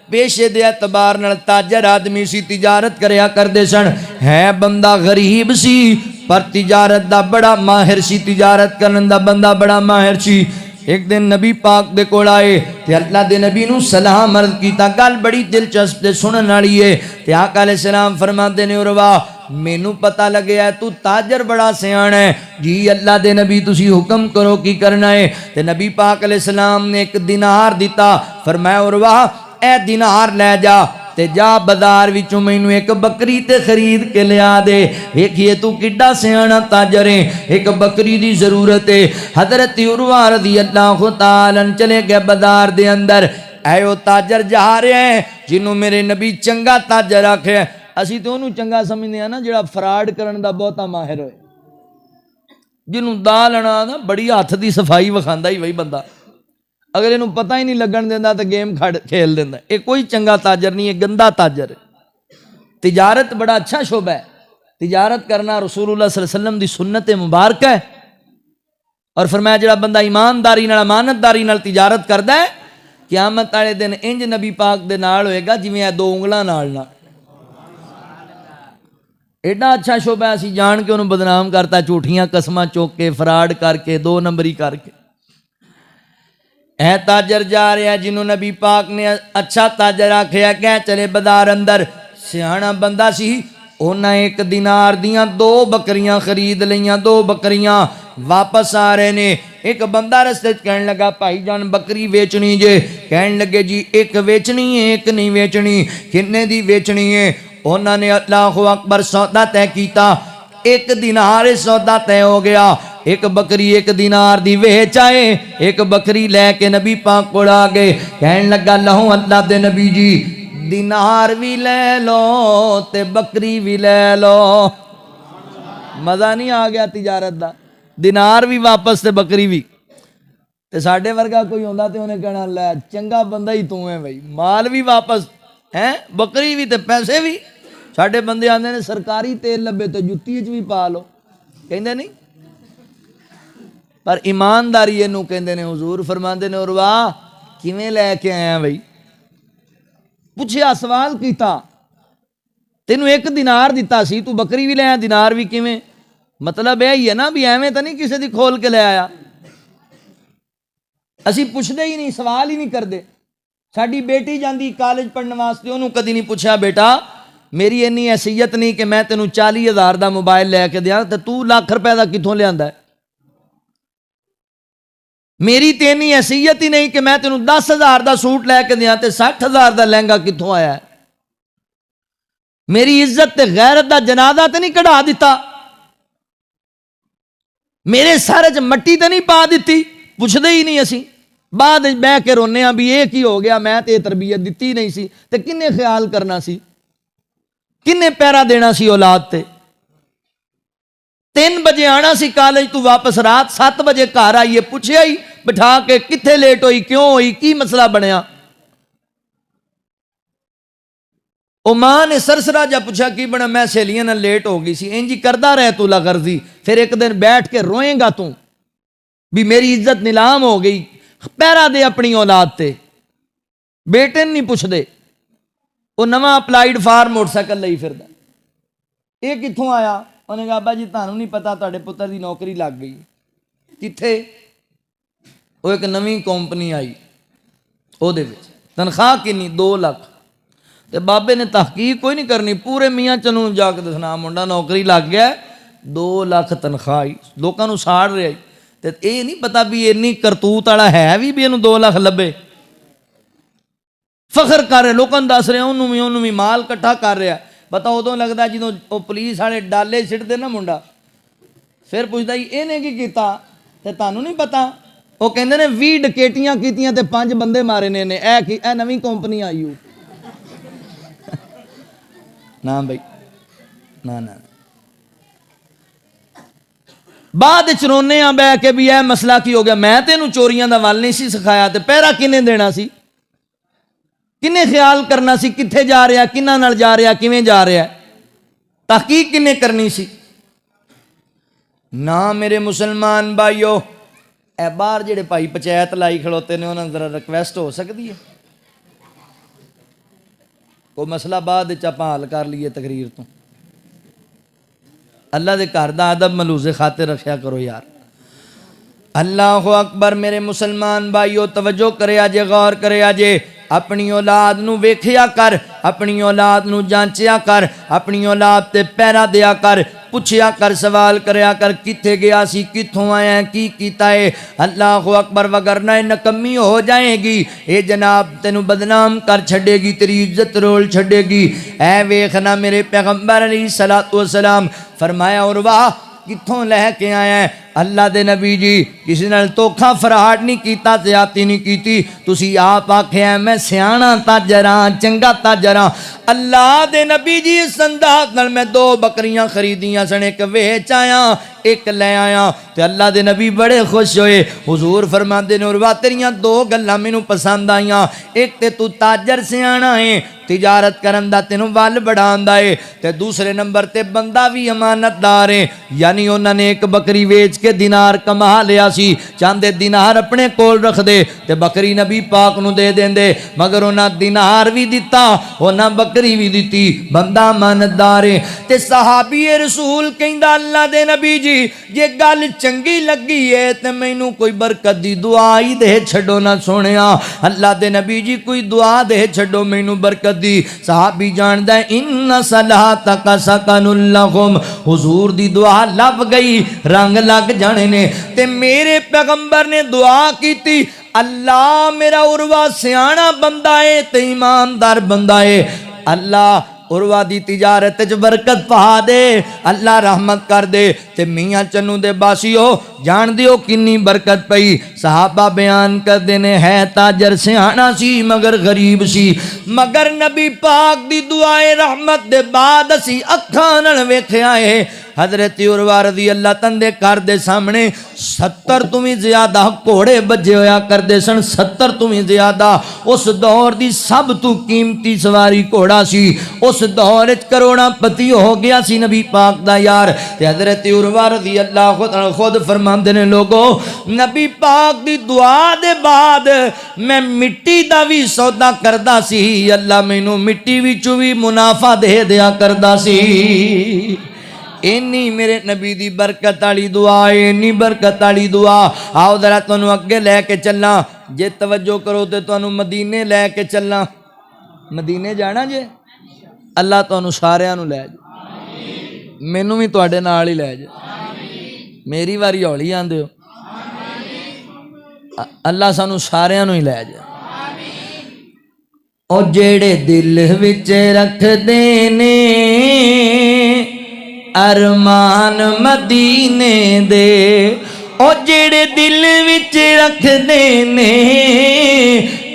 پیشے دے اعتبار نال تاجر آدمی سی، تجارت کریا کردے سن، ہے بندہ غریب سی پر تجارت دا بڑا ماہر سی، تجارت کرن دا بندہ بڑا ماہر سی۔ ایک دن نبی پاک دے کول آئے تے اللہ دے نبی نو سلام عرض کیتا، گل بڑی دلچسپ تے سنن والی ہے تے آقا علیہ السلام فرماندے نے عروہ مینوں پتہ لگیا ہے تو تاجر بڑا سیاںا ہے۔ جی اللہ دے نبی تسی حکم کرو کی کرنا ہے؟ تے نبی پاک علیہ السلام نے ایک دینار دیتا، فرمایا عروہ اے دینار لے جا تے جا بازار وچوں مینوں ایک بکری تے خرید کے لیا دے۔ ویکھیے تو کڈا سیاںا تاجر ہے، ایک بکری دی ضرورت ہے۔ حضرت عروہ رضی اللہ تعالیٰ عنہ چلے گئے بازار دے اندر، اے او تاجر جا رہے ہیں جنوں میرے نبی چنگا تاجر آکھے، اسی تو انہوں چنگا سمجھنے ہیں نا جڑا فراڈ کرن دا بہتا ماہر ہوئے، جنوں دا لنا نا بڑی ہاتھ دی صفائی وکھاندا ہی وہی بندہ، اگر انہوں پتہ ہی نہیں لگن دینا تو گیم کھیل دینا، یہ کوئی چنگا تاجر نہیں ہے، گندا تاجر ہے۔ تجارت بڑا اچھا شعبہ ہے، تجارت کرنا رسول اللہ صلی اللہ علیہ وسلم دی سنت مبارک ہے، اور فرمایا جڑا بندہ ایمانداری نال امانتداری نال تجارت کردا ہے قیامت والے دن انج نبی پاک دے نال ہوئے گا جویں اے دو انگلاں نال نہ۔ ایڈا اچھا شعبہ ہے، اسی جان کے انہوں بدنام کرتا، جھوٹیاں قسماں چوک کے، فراڈ کر کے، دو نمبری کر کے۔ اے تاجر جا رہے ہیں جنہوں نبی پاک نے اچھا تاجر آکھیا کہ چلے بازار اندر، سیاںا بندہ سی، انہاں ایک دینار دیاں دو بکریاں خرید لیاں، دو بکریاں واپس آ رہے نے۔ ایک بندہ رستے کہنے لگا بھائی جان بکری ویچنی جے، کہنے لگے جی ایک ویچنی ہے ایک نہیں ویچنی، کنے دی ویچنی ہے؟ انہاں نے اللہ اکبر سودا طے کیتا، ایک دینار سودا طے ہو گیا، ایک بکری ایک دینار دی ویچ آئے، ایک بکری لے کے نبی پاک کو آ گئے، کہن لگا لہو اللہ دے نبی جی دینار بھی لے لو تے بکری بھی لے لو۔ مزہ نہیں آ گیا تجارت دا؟ دینار بھی واپس تے بکری بھی۔ تے ساڈے ورگا کوئی ہوندا تے انہیں کہنا لے چنگا بندہ ہی تو ہے بھائی، مال بھی واپس ہیں بکری بھی تے پیسے بھی۔ ساڈے بندے آندے نے سرکاری تیل لبے تے جُتی وچ بھی پا لو، کہندے نہیں؟ پر ایمانداری اینوں کہندے نے۔ حضور فرماندے نے عروہ کیویں لے کے آیا بھائی؟ پوچھیا سوال کیتا، تینوں ایک دینار دیتا سی تو بکری بھی لے آیا، دینار بھی کیویں؟ مطلب یہ ہے نا بھی ایویں تو نہیں کسی دی کھول کے لے آیا۔ اسی پوچھدے ہی نہیں، سوال ہی نہیں کردے۔ ساڈی بیٹی جاندی کالج پڑھن واسطے، انہوں کدی نہیں پوچھا بیٹا میری اینی حیثیت نہیں کہ میں تینوں 40,000 دا موبائل لے کے دیاں تے تو لاکھ روپے دا کتھوں لیندا ہے؟ میری تے اینی حیثیت ہی نہیں کہ میں تینوں 10,000 دا سوٹ لے کے دیاں تے 60,000 دا لہنگا کتھوں آیا ہے؟ میری عزت تے غیرت دا جنازہ تے نہیں کڑھا دیتا، میرے سارے چ مٹی تے نہیں پا دیتی؟ پوچھدے ہی نہیں اسی، بعد بہ کے رونے ہاں بھی یہ کی ہو گیا، میں تے تربیت دیتی نہیں سی تے کنے خیال کرنا سی، کنے پیرا دینا سی اولاد تے؟ 3 بجے آنا سی کالج تو واپس رات 7 بجے گھر آئیے، پوچھیا ہی بٹھا کے کتھے لیٹ ہوئی، کیوں ہوئی، کی مسئلہ بنیا؟ او ماں نے سرسرا جا پوچھا کی بنا، میں سہیلیاں نال لیٹ ہو گئی سی، انجی کردہ رہے تو لغرضی، پھر ایک دن بیٹھ کے روئیں گا تو بھی میری عزت نیلام ہو گئی۔ پیرا دے اپنی اولاد تے، بیٹے نہیں پوچھ دے۔ وہ نواں اپلائیڈ فار موٹر سائیکل لئی پھردا، یہ کتھوں آیا؟ انہیں کہا ابا جی تانوں نہیں پتا تہاڈے پتر دی نوکری لگ گئی۔ کتھے؟ وہ ایک نویں کمپنی آئی، او دے وچ تنخواہ کنی 2 لاکھ، تے بابے نے تحقیق کوئی نہیں کرنی، پورے میاں چنوں جا کے دسنا منڈا نوکری لگ گیا، 2 لاکھ تنخواہ آئی، لوکاں نوں ساڑ رہا، تے اے نہیں پتا بھی اینی کرتوت والا ہے بھی اینوں 2 لاکھ لبے، فخر کر رہے، لوکاں دس رہے انہوں بھی مال کٹھا کر رہا۔ پتا ادوں لگتا جدوں وہ پولیس والے ڈالے سٹ دے نا منڈا، پھر پوچھتا جی یہ کی کیتا تے تانوں نہیں پتا؟ وہ کہندے نے 20 ڈکیٹیاں کیتیاں تے 5 بندے مارے نے، اے نویں کمپنی آئی ہو۔ نا بھائی نا نا، بعد چرونے آ بہ کے بھی اے مسئلہ کی ہو گیا، میں تینوں چوریاں دا ول نہیں سی سکھایا تے پہرا کنے دینا سی، کنے خیال کرنا سی کتھے جا رہا، کنہ نال جا رہا، کیویں جا رہا، تحقیق کنے کرنی سی؟ نا میرے مسلمان بھائیو، اے باہر جڑے بھائی پنچایت لائی کھڑوتے نے انہاں ذرا ریکویسٹ ہو سکتی ہے کوئی مسئلہ بعد چاپاں حل کر لیے تقریر تو؟ اللہ دے گھر دا ادب ملوز خاطر رکھیا کرو یار۔ اللہ اکبر۔ میرے مسلمان بھائیو توجہ کرے آجے، غور کرے آجے، اپنی اولاد نو ویکھیا کر، اپنی اولاد نو جانچیا کر، اپنی اولاد تے پیرا دیا کر، پوچھیا کر، سوال کریا کر، کتھے گیا سی، کتھوں آیا ہے، کی کیتا ہے۔ اللہ اکبر۔ وگرنہ نکمی ہو جائے گی، اے جناب تینوں بدنام کر چھڑے گی، تیری عزت رول چھڑے گی۔ اے ویکھنا میرے پیغمبر علیہ السلام فرمایا عروہ کتھوں لے کے آیا ہے؟ اللہ دے نبی جی کسی نال توکھا فراڈ نہیں کیتا، زیادتی نہیں کیتی، تسی آپ آکھیا میں سیاںا تاجراں، چنگا تاجراں۔ اللہ دے نبی جی اس انداز نال میں 2 بکریاں خریدیاں سن، ایک ویچ آیا، ایک لے آیا، تے اللہ دے نبی بڑے خوش ہوئے۔ حضور فرماندے نے عروہ تیریاں 2 گلاں مینوں پسند آئیاں، ایک تے تو تاجر سیاںا ہے، تجارت کرن دا تینوں ول بڑھاندا ہے، تے دوسرے نمبر تے بندہ بھی امانت دار ہے۔ یعنی انہوں نے ایک بکری ویچ کے دینار کما لیا سی، چاندے دینار اپنے کول رکھ دے تے بکری نبی پاک نو دے دیں دے، مگر انہاں دینار بھی دیتا، انہاں بکری بھی دیتی، بندہ امانتدار ہے۔ تے صحابی رسول کہندا اللہ دے نبی جی جے گل چنگی لگی ہے تے مینوں کوئی برکت دی دعا ہی دے چھڈو نہ سونیا۔ اللہ دے نبی جی کوئی دعا دے چھڈو مینوں برکت دی۔ صحابی جاندا ہے ان صلاتک سکن لہم، حضور دی دعا لب گئی، رنگ لگ جانے نے، تے میرے پیغمبر نے دعا کیتی اللہ میرا عروہ سیاںا بندہ ہے تے ایماندار بندہ ہے، اللہ عروہ دی تجارت وچ برکت پا دے، اللہ رحمت کر دے۔ تے میاں چنو دے باسیو جان دیو کنی برکت پئی۔ صحابہ بیان کر دینے ہے تاجر سیاںا سی مگر غریب سی، مگر نبی پاک دی دعائے رحمت دے بعد اسی اکھاں نال ویکھیا اے حضرت عروہ رضی اللہ تندے کر دے سامنے 70 تو بھی زیادہ گھوڑے بجے ہویا کر دے سن، 70 تو بھی زیادہ۔ اس دور دی سب تو قیمتی سواری گھوڑا سی، اس دور کروڑا پتی ہو گیا سی نبی پاک دا یار۔ تے حضرت عروہ رضی اللہ عنہ خود فرماندے نے لوگو نبی پاک دی دعا دے بعد میں مٹی دا بھی سودا کردا سی، اللہ مینوں مٹی وچوں بھی منافع دے دیا کردا سی۔ اینی میرے نبی دی برکت والی دعا، اینی برکت والی دعا۔ آؤ ذرا تانوں اگے لے کے چلنا، جے توجہ کرو تے تانوں مدینے لے کے چلنا۔ مدینے جانا جے اللہ تانوں ساریاں نوں لے جائے، مینوں بھی تواڈے نال ہی لے جائے۔ میری واری ہولی آندے ہو، اللہ سانوں ساریاں نوں ہی لے جائے۔ او جیڑے دل وچ رکھ دینے ارمان مدینے دے، او جیڑے دل وچ رکھ دینے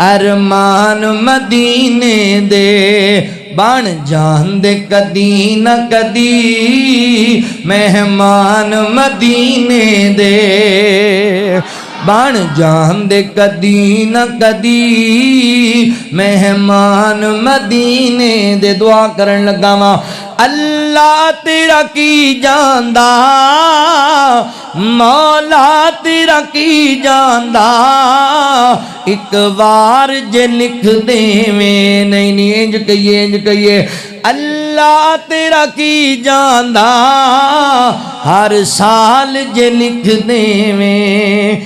ارمان مدینے دے، بن جان دے کدی نہ کدی مہمان مدینے دے، بن جان دے کدی نہ کدی مہمان مدینے دے۔ دعا کرن لگا وا اللہ تیرا کی جاندا، مولا تیرا کی جاندا، ایک بار جے لکھ دیویں، نہیں انج کہیے اللہ تیرا کی جاندا، ہر سال جے لکھ دیویں،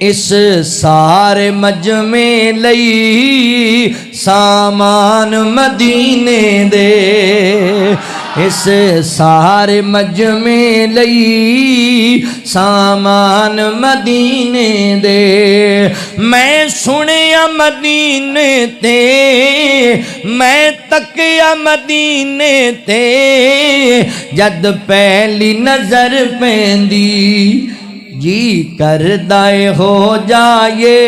اس سارے مجمع لئی سامان مدینے دے، اس سارے مجمع لئی سامان مدینے دے۔ میں سنیا مدینے تے، میں تکیا مدینے تے، جد پہلی نظر پیندی جی کردائے ہو جائے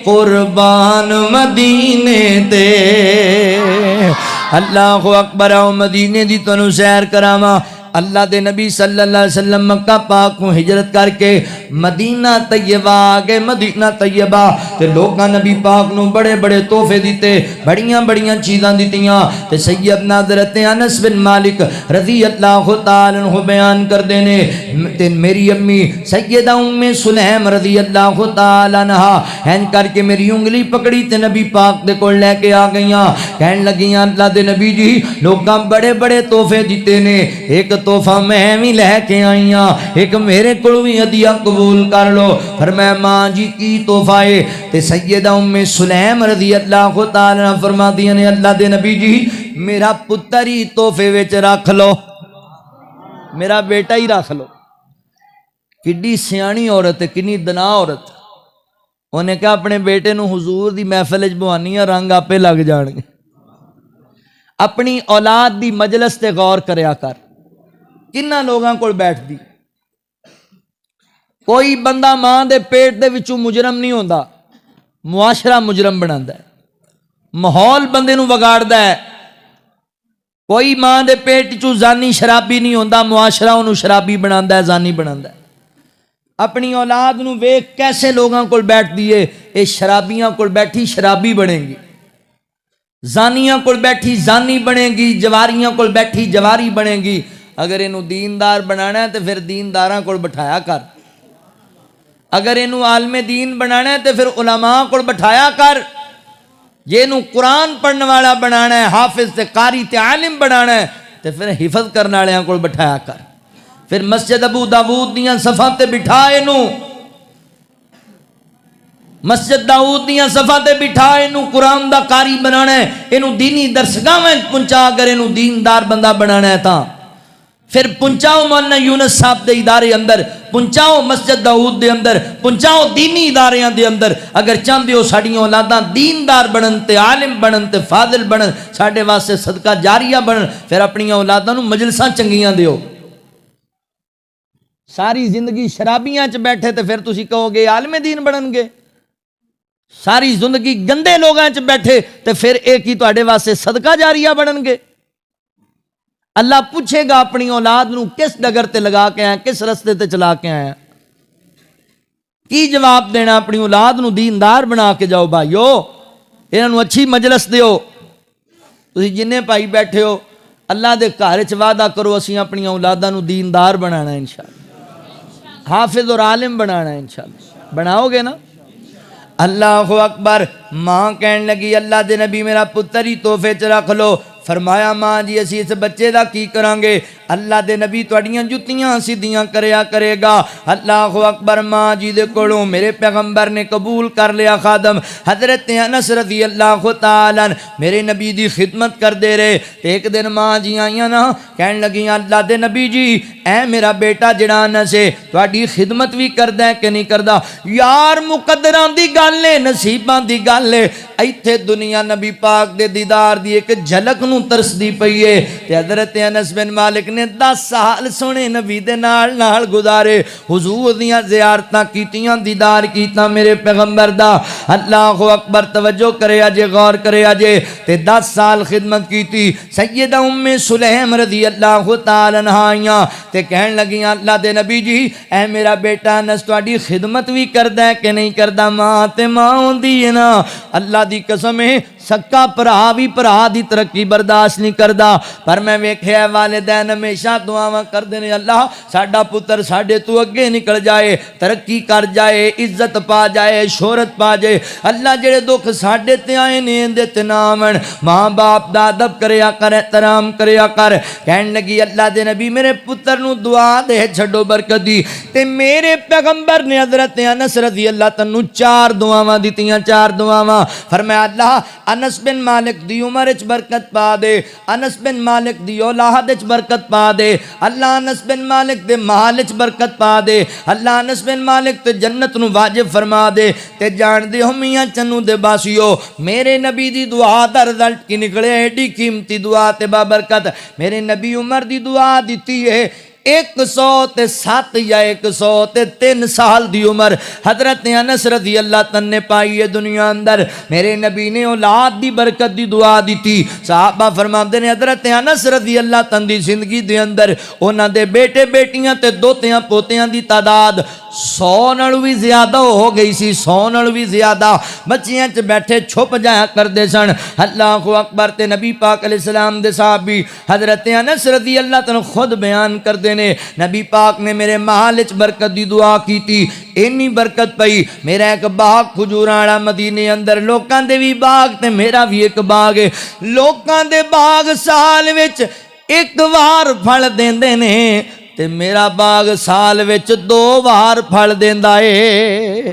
قربان مدینے تے۔ اللہ اکبر۔ آؤ مدینے دی تنو سیر کراواں۔ اللہ دے نبی صلی اللہ علیہ وسلم مکہ پاک کو ہجرت کر کے مدینہ طیبہ آگئے۔ مدینہ طیبہ تے لوگاں نبی پاک نو بڑے بڑے تحفے دیتے، بڑیاں بڑیاں چیزاں دیتیاں۔ تے سیدنا حضرت انس بن مالک رضی اللہ تعالیٰ عنہ بیان کر دینے تے میری امی سیدہ ام سلیم رضی اللہ تعالیٰ عنہ ہین کر کے میری انگلی پکڑی تے نبی پاک دے کو لے کے آ گئیاں، کہن لگیاں اللہ دے نبی جی لوگاں بڑے بڑے تحفے دیتے نے، ایک تحفہ میں بھی لے کے آئیاں، ایک میرے کو بھی ہدیہ قبول کر لو۔ فرمایا ماں جی کی تحفہ ہے؟ تے سیدہ ام سلیم رضی اللہ تعالیٰ فرما دیا نے اللہ دے نبی جی میرا پتر ہی تحفے وچ رکھ لو، میرا بیٹا ہی رکھ لو۔ کڈی سیانی عورت ہے، کنی دنا عورت۔ انہیں کہا اپنے بیٹے نو حضور دی محفل وچ بوانی رنگ آپے لگ جان گے۔ اپنی اولاد دی مجلس تے غور کریا کر، کنہ لوگاں کول بیٹھ دی۔ کوئی بندہ ماں دے پیٹ دے وچوں مجرم نہیں ہوندا، معاشرہ مجرم بناندا ہے، ماحول بندے نو بگاڑدا ہے۔ کوئی ماں دے پیٹ وچوں زانی شرابی نہیں ہوندا، معاشرہ انہوں شرابی بناندا ہے، زانی بناندا ہے۔ اپنی اولاد نو ویکھ کیسے لوگاں کول بیٹھ دیے، اے شرابیاں کول بیٹھی شرابی بنے گی، زانیاں کول بیٹھی زانی بنے گی، جواریاں کول بیٹھی جواری بنے گی۔ اگر انہوں دیندار بنانا ہے تو پھر دینداراں کول بٹھایا کر، اگر انہوں عالم دین بنانا ہے تو پھر علماء کول بٹھایا کر، جے انہوں قرآن پڑھنے والا بنانا ہے، حافظ تے قاری تے عالم بنانا ہے تو پھر حفظ کرنے والے کول بٹھایا کر، پھر مسجد ابو داؤد دیاں صفاں تے بٹھا انہوں، مسجد داؤد دیاں صفاں تے بٹھا انہوں قرآن دا قاری بنانا ہے، انہوں دینی درسگاہ میں پہنچا، اگر انہوں دیندار بندہ بنانا ہے تاں پھر پہنچاؤ مولانا یونس صاحب دے ادارے اندر، پہنچاؤ مسجد داؤد دے اندر، پہنچاؤ دینی اداریاں دے اندر۔ اگر چاہتے ہو ساڑیاں اولاداں دیندار بنن تے عالم بنن تے فاضل بنن، ساڑے واسطے صدقہ جاریہ بنن، پھر اپنی اولاداں نو مجلساں چنگیاں دیو۔ ساری زندگی شرابیاں چ بیٹھے تے پھر تسی کہو گے عالم دین بنن گے؟ ساری زندگی گندے لوگاں چ بیٹھے تے پھر ایک ہی تواڈے واسطے صدقہ جاریہ بنن گے؟ اللہ پوچھے گا اپنی اولاد نو کس ڈگر تے لگا کے آیا، کس رستے تے چلا کے آیا؟ کی جواب دینا؟ اپنی اولاد نو دیندار بنا کے جاؤ بھائیو، انہاں نو اچھی مجلس دیو۔ تسی جننے بھائی بیٹھے ہو اللہ دے گھر وچ وعدہ کرو اسی اپنی اولاداں نو دیندار بنانا ہے انشاءاللہ، حافظ اور عالم بنانا ہے انشاءاللہ۔ بناؤ گے نا؟ اللہ اکبر۔ ماں کہن لگی اللہ دے نبی میرا پتر ہی تحفے چ رکھ لو۔ فرمایا ماں جی اسی اس بچے دا کی کریں گے؟ اللہ دے نبی تواڈیاں جتیاں سیدھیاں کریا کرے گا۔ اللہ اکبر۔ ماں جی دے کولوں میرے پیغمبر نے قبول کر لیا خادم حضرت انس رضی اللہ تعالی عنہ میرے نبی دی خدمت کر دے رہے۔ ایک دن ماں جی آئیاں نا، کہن لگیاں اللہ دے نبی جی اے میرا بیٹا جڑا انس ہے تواڈی خدمت بھی کردا ہے کہ نہیں کردا؟ یار مقدراں دی گل ہے، نصیباں دی گل ہے، ایتھے دنیا نبی پاک دے دیدار دی ایک جھلک نو ترس دی پئی ہے۔ تے حضرت انس بن مالک نے 10 سال سونے نبی دے نال گزارے، حضور دیاں زیارتاں کیتیاں، دیدار کیتا میرے پیغمبر دا۔ اللہ اکبر۔ توجہ کرے اجے، غور کرے اجے۔ تے 10 سال خدمت کیتی۔ سیدہ ام سلیم رضی اللہ تعالی عنہا آئیاں تے کہن لگیاں اللہ دے نبی جی اے میرا بیٹا انس تواڈی خدمت بھی کردا ہے کہ نہیں کردا؟ ماں تے ماں ہوندی ہے نا، اللہ دی قسم ہے سکا بھرا بھی بھرا دی ترقی برداشت نہیں کردا، پر میں ویکھیا والدین ہمیشہ دعاواں کردے نے اللہ ساڈا پتر ساڈے تو اگے نکل جائے، ترقی کر جائے، عزت پا جائے، شہرت پا جائے۔ اللہ جڑے دکھ ساڈے تے آئے نے اندے تے نہ آون۔ ماں باپ دا ادب کریا کر، احترام کریا کر۔ کہن لگی اللہ دے نبی میرے پتر نو دعا دے چھڈو برکت دی۔ تے میرے پیغمبر نے حضرت انس رضی اللہ تعالی 4 دعاواں دتیاں، 4 دعاواں۔ فرمایا اللہ انس بن مالک دی عمر وچ برکت پا دے، انس بن مالک دی اولاد وچ برکت پا دے، اللہ انس بن مالک دے مال وچ برکت پا دے، اللہ انس بن مالک تے جنت نو واجب فرما دے۔ تے جان دے ہو میاں چنو دے باسیو میرے نبی دی دعا دا رزلٹ کی نکلے، ایڈی قیمتی دعا تے بابرکت میرے نبی عمر دی دعا دیتی ہے۔ 107 یا 103 سال دی عمر حضرت انس رضی اللہ تعالی نے پائی ہے دنیا اندر۔ میرے نبی نے اولاد دی برکت دی دعا دیتی۔ صحابہ فرماندے نے حضرت انس رضی اللہ تعالی دی زندگی دے اندر انہاں دے بیٹے بیٹیاں تے دوتیاں پوتیاں دی تعداد 100 نالوں بھی زیادہ ہو گئی سی، 100 نالوں بھی زیادہ۔ بچیاں چ بیٹھے چھپ جایا کردے سن۔ اللہ اکبر۔ تے نبی پاک علیہ السلام دے صحابی حضرت انس رضی اللہ تعالی خود بیان کردے نے نبی پاک نے میرے مال وچ برکت دی دعا کیتی، اینی برکت پئی میرا ایک باغ کھجوراں والا مدینے اندر، لوکاں دے بھی باغ تے میرا بھی ایک باغ ہے۔ لوکاں دے باغ سال وچ ایک وار پھل دیندے نے تے میرا باغ سال وچ 2 وار پھل دیندا اے۔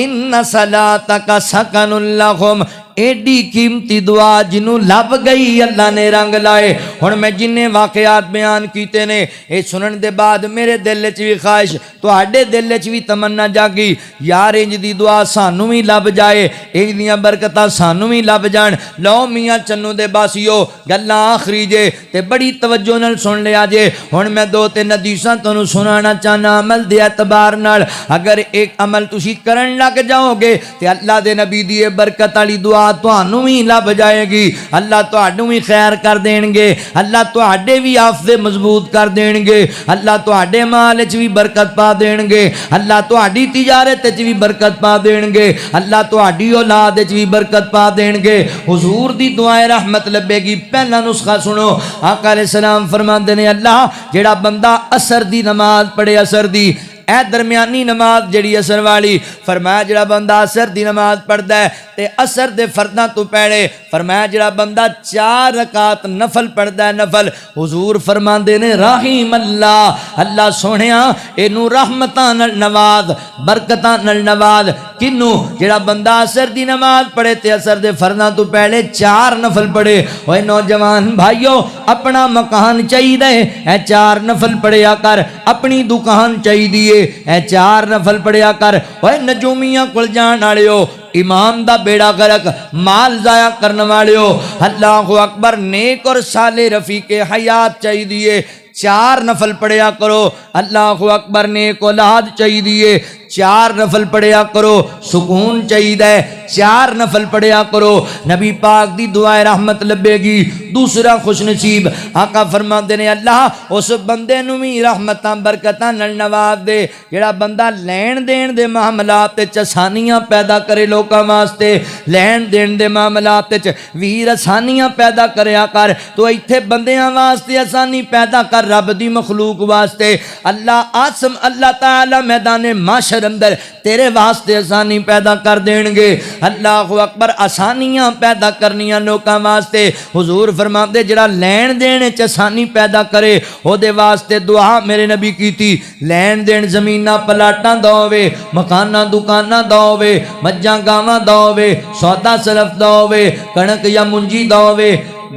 ان صلاتک سکن لہم، ایڈی قیمتی دعا جنوں لب گئی اللہ نے رنگ لائے۔ ہن میں جننے واقعات بیان کیتے نے اے سنن دے بعد میرے دل وچ بھی خواہش، تواڈے دل وچ بھی تمنا جاگی یار انج دی دعا سانوں بھی لب جائے، انج دیاں برکتاں سانوں بھی لب جان۔ لو میاں چنو دے باسیو گلاں آخری جے تے بڑی توجہ نال سن لیا جے۔ ہن میں 2-3 حدیثاں تانوں سنانا چاہنا عمل دے اعتبار نال۔ اگر ایک عمل تسی کرن لگ جاؤ گے تے اللہ دے نبی دی برکت والی دعا تانوں بھی لب جائے گی، اللہ تہاڈوں بھی خیر کر دین گے، اللہ تہاڈے بھی حافظے مضبوط کر دین گے، اللہ تہاڈے مال وچ بھی برکت پا دین گے، اللہ تہاڈی تجارت وچ بھی برکت پا دین گے، اللہ تہاڈی اولاد وچ بھی برکت پا دین گے۔ حضور دی دعائے رحمت لبے گی۔ پہلا نسخہ سنو، آقا علیہ السلام فرماندے نے اللہ جڑا بندہ عصر دی نماز پڑھے، عصر دی اے درمیانی نماز جڑی اثر والی، فرمایا جڑا بندہ اثر دی نماز پڑھدا ہے تے اثر دے فرداں تو پہلے فرمایا جڑا بندہ 4 رکعت نفل پڑھدا ہے نفل، حضور فرماندے نے رحیم اللہ سونیا اینو رحمتاں نال نواز، برکتاں نال نواز۔ کنوں؟ جڑا بندہ اثر دی نماز پڑھے تے اثر دے فرداں تو پہلے 4 نفل پڑھے۔ اوے نوجوان بھائیو، اپنا مکان چاہیے اے 4 نفل پڑھیا کر، اپنی دکان چاہیے اے 4 نفل پڑھیا کر۔ اوے نجومیاں کول جان والےو، امام دا بیڑا غرق، مال ضائع کرنے والےو، اللہ اکبر، نیک اور صالح رفیق حیات چاہیے 4 نفل پڑھیا کرو۔ اللہ اکبر، نیک اولاد چاہیے 4 نفل پڑھیا کرو۔ سکون چاہیے 4 نفل پڑھیا کرو۔ نبی پاک دی دعائے رحمت لبے گی۔ دوسرا خوش نصیب آقا فرماندے نے اللہ اس بندے نو بھی رحمتاں برکتاں نال نواز دے جڑا بندہ لین دین دے معاملات وچ آسانیاں پیدا کرے لوکاں واسطے، لین دین دے معاملات وچ ویر آسانیاں پیدا کریا کر۔ تو ایتھے بندیاں واسطے آسانی پیدا کر، رب دی مخلوق واسطے اللہ تعالی میدان معاشر اندر تیرے واسطے آسانی پیدا کر دین گے۔ اللہ اکبر، آسانیاں پیدا کرنیاں لوکاں واسطے۔ حضور فرماندے جڑا لین دین وچ آسانی پیدا کرے او دے واسطے دعا میرے نبی کیتی، لین دین زمیناں پلاٹاں دا ہوے، مکاناں دکاناں دا ہوے، مجھاں گاواں دا ہوے، سودا صرف دا ہوے، کنک یا منجی دا ہوے،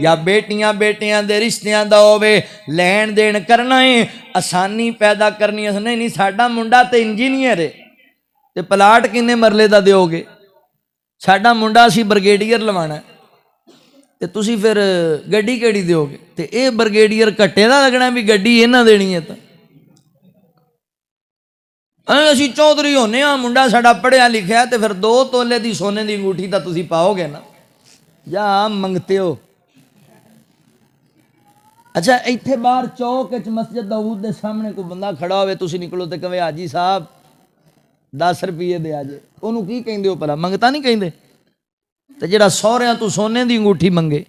یا بیٹیاں دے رشتیاں دا ہوے، لین دین کرنا ہے، آسانی پیدا کرنی ہے۔ نہیں ساڈا منڈا تے انجینئر ہے تے پلاٹ کنے مرلے دا دیو گے؟ ساڈا منڈا اسی برگیڈیئر لوانا ہے تے تسی پھر گڈی کیڑی دیو گے؟ تے اے برگیڈیئر کٹے دا لگنا بھی گڈی انہاں دینی ہے تا اسی چودھری ہونے ہاں، منڈا ساڈا پڑھیا لکھیا تے پھر 2 تولے دی سونے دی انگوٹھی تا تسی پاؤ گے نا، یا منگتے ہو۔ اچھا ایتھے باہر چوک وچ مسجد داؤد دے سامنے کوئی بندہ کھڑا ہوئے، تسی نکلو تے کہے حاجی صاحب 10 روپیے دے آجے، انہوں کی کہیں دے ہو پلا؟ منگتا نہیں کہیں دے؟ تے جڑا سوریاں تو سونے دی انگوٹھی منگے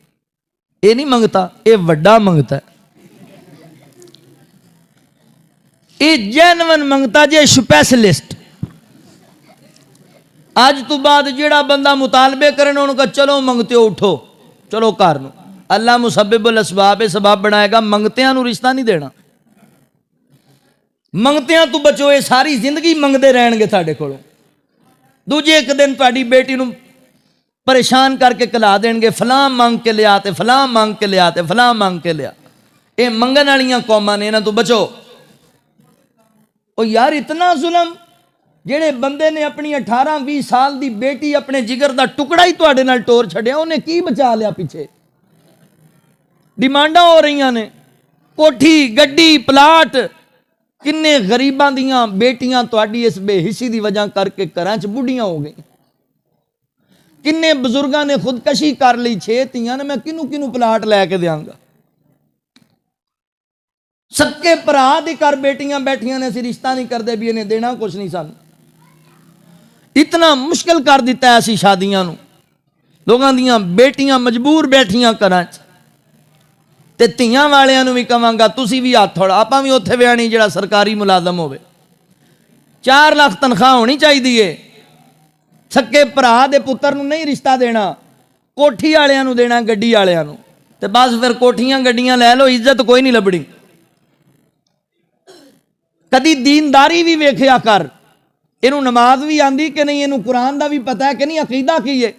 اے نہیں منگتا، اے وڈا منگتا ہے، اے جینون منگتا جے سپیشلسٹ۔ آج تو بعد جڑا بندہ مطالبے کرنے انہوں کا چلو منگتے ہو اٹھو چلو کارنو، اللہ مسبب الاسباب سباب بنائے گا، منگتیاں نو رشتہ نہیں دینا۔ منگتیاں تو بچو، یہ ساری زندگی منگتے رہن گے تھاڑے کھولو۔ دوجے ایک دن تھاڑی بیٹی نو پریشان کر کے کلا دیں گے، فلاں مانگ کے لیا تے فلاں مانگ کے لیا تے فلاں مانگ کے لیا۔ اے منگن والیاں قوماں نے، انہاں تو بچو۔ او یار اتنا ظلم، جڑے بندے نے اپنی 18-20 سال دی بیٹی اپنے جگر دا ٹکڑا ہی تواڈے نال ٹور چھڈیا، انہیں کی بچا لیا پیچھے؟ ڈیمانڈاں ہو رہی نے، کوٹھی گڈی پلاٹ، کنے غریباں دیاں بیٹیاں تواڈی اس بے حسی دی وجہ کر کے گھراں چ بڈھیاں ہو گئیں، کنے بزرگاں نے خودکشی کر لی، 6 تیاں نے، میں کنوں پلاٹ لے کے دیاں گا۔ سکے پرا دی کر بیٹیاں بیٹھیاں نے، اسی رشتہ نہیں کردے بھی انہیں دینا کچھ نہیں سن۔ اتنا مشکل کر دیتا ہے ایسی شادیاں نو، لوگاں دیاں بیٹیاں مجبور بیٹھیاں کراں چ تے تیاں والیاں نو بھی کہاں گا تسی بھی ہاتھ تھوڑا، آپاں بھی اوتھے ویانی جڑا سرکاری ملازم ہوئے، 4 لاکھ تنخواہ ہونی چاہیے۔ سکے پرا دے پتر نو نہیں رشتہ دینا، کوٹھی والیاں نو دینا، گڈی والیاں نو، تے بس پھر کوٹھیاں گڈیاں لے لو، عزت کوئی نہیں لبڑی۔ کدی دینداری بھی ویکھیا کر، اینو نماز بھی آندی کہ نہیں، اینو قرآن دا بھی پتہ ہے کہ نہیں، عقیدہ کی ہے۔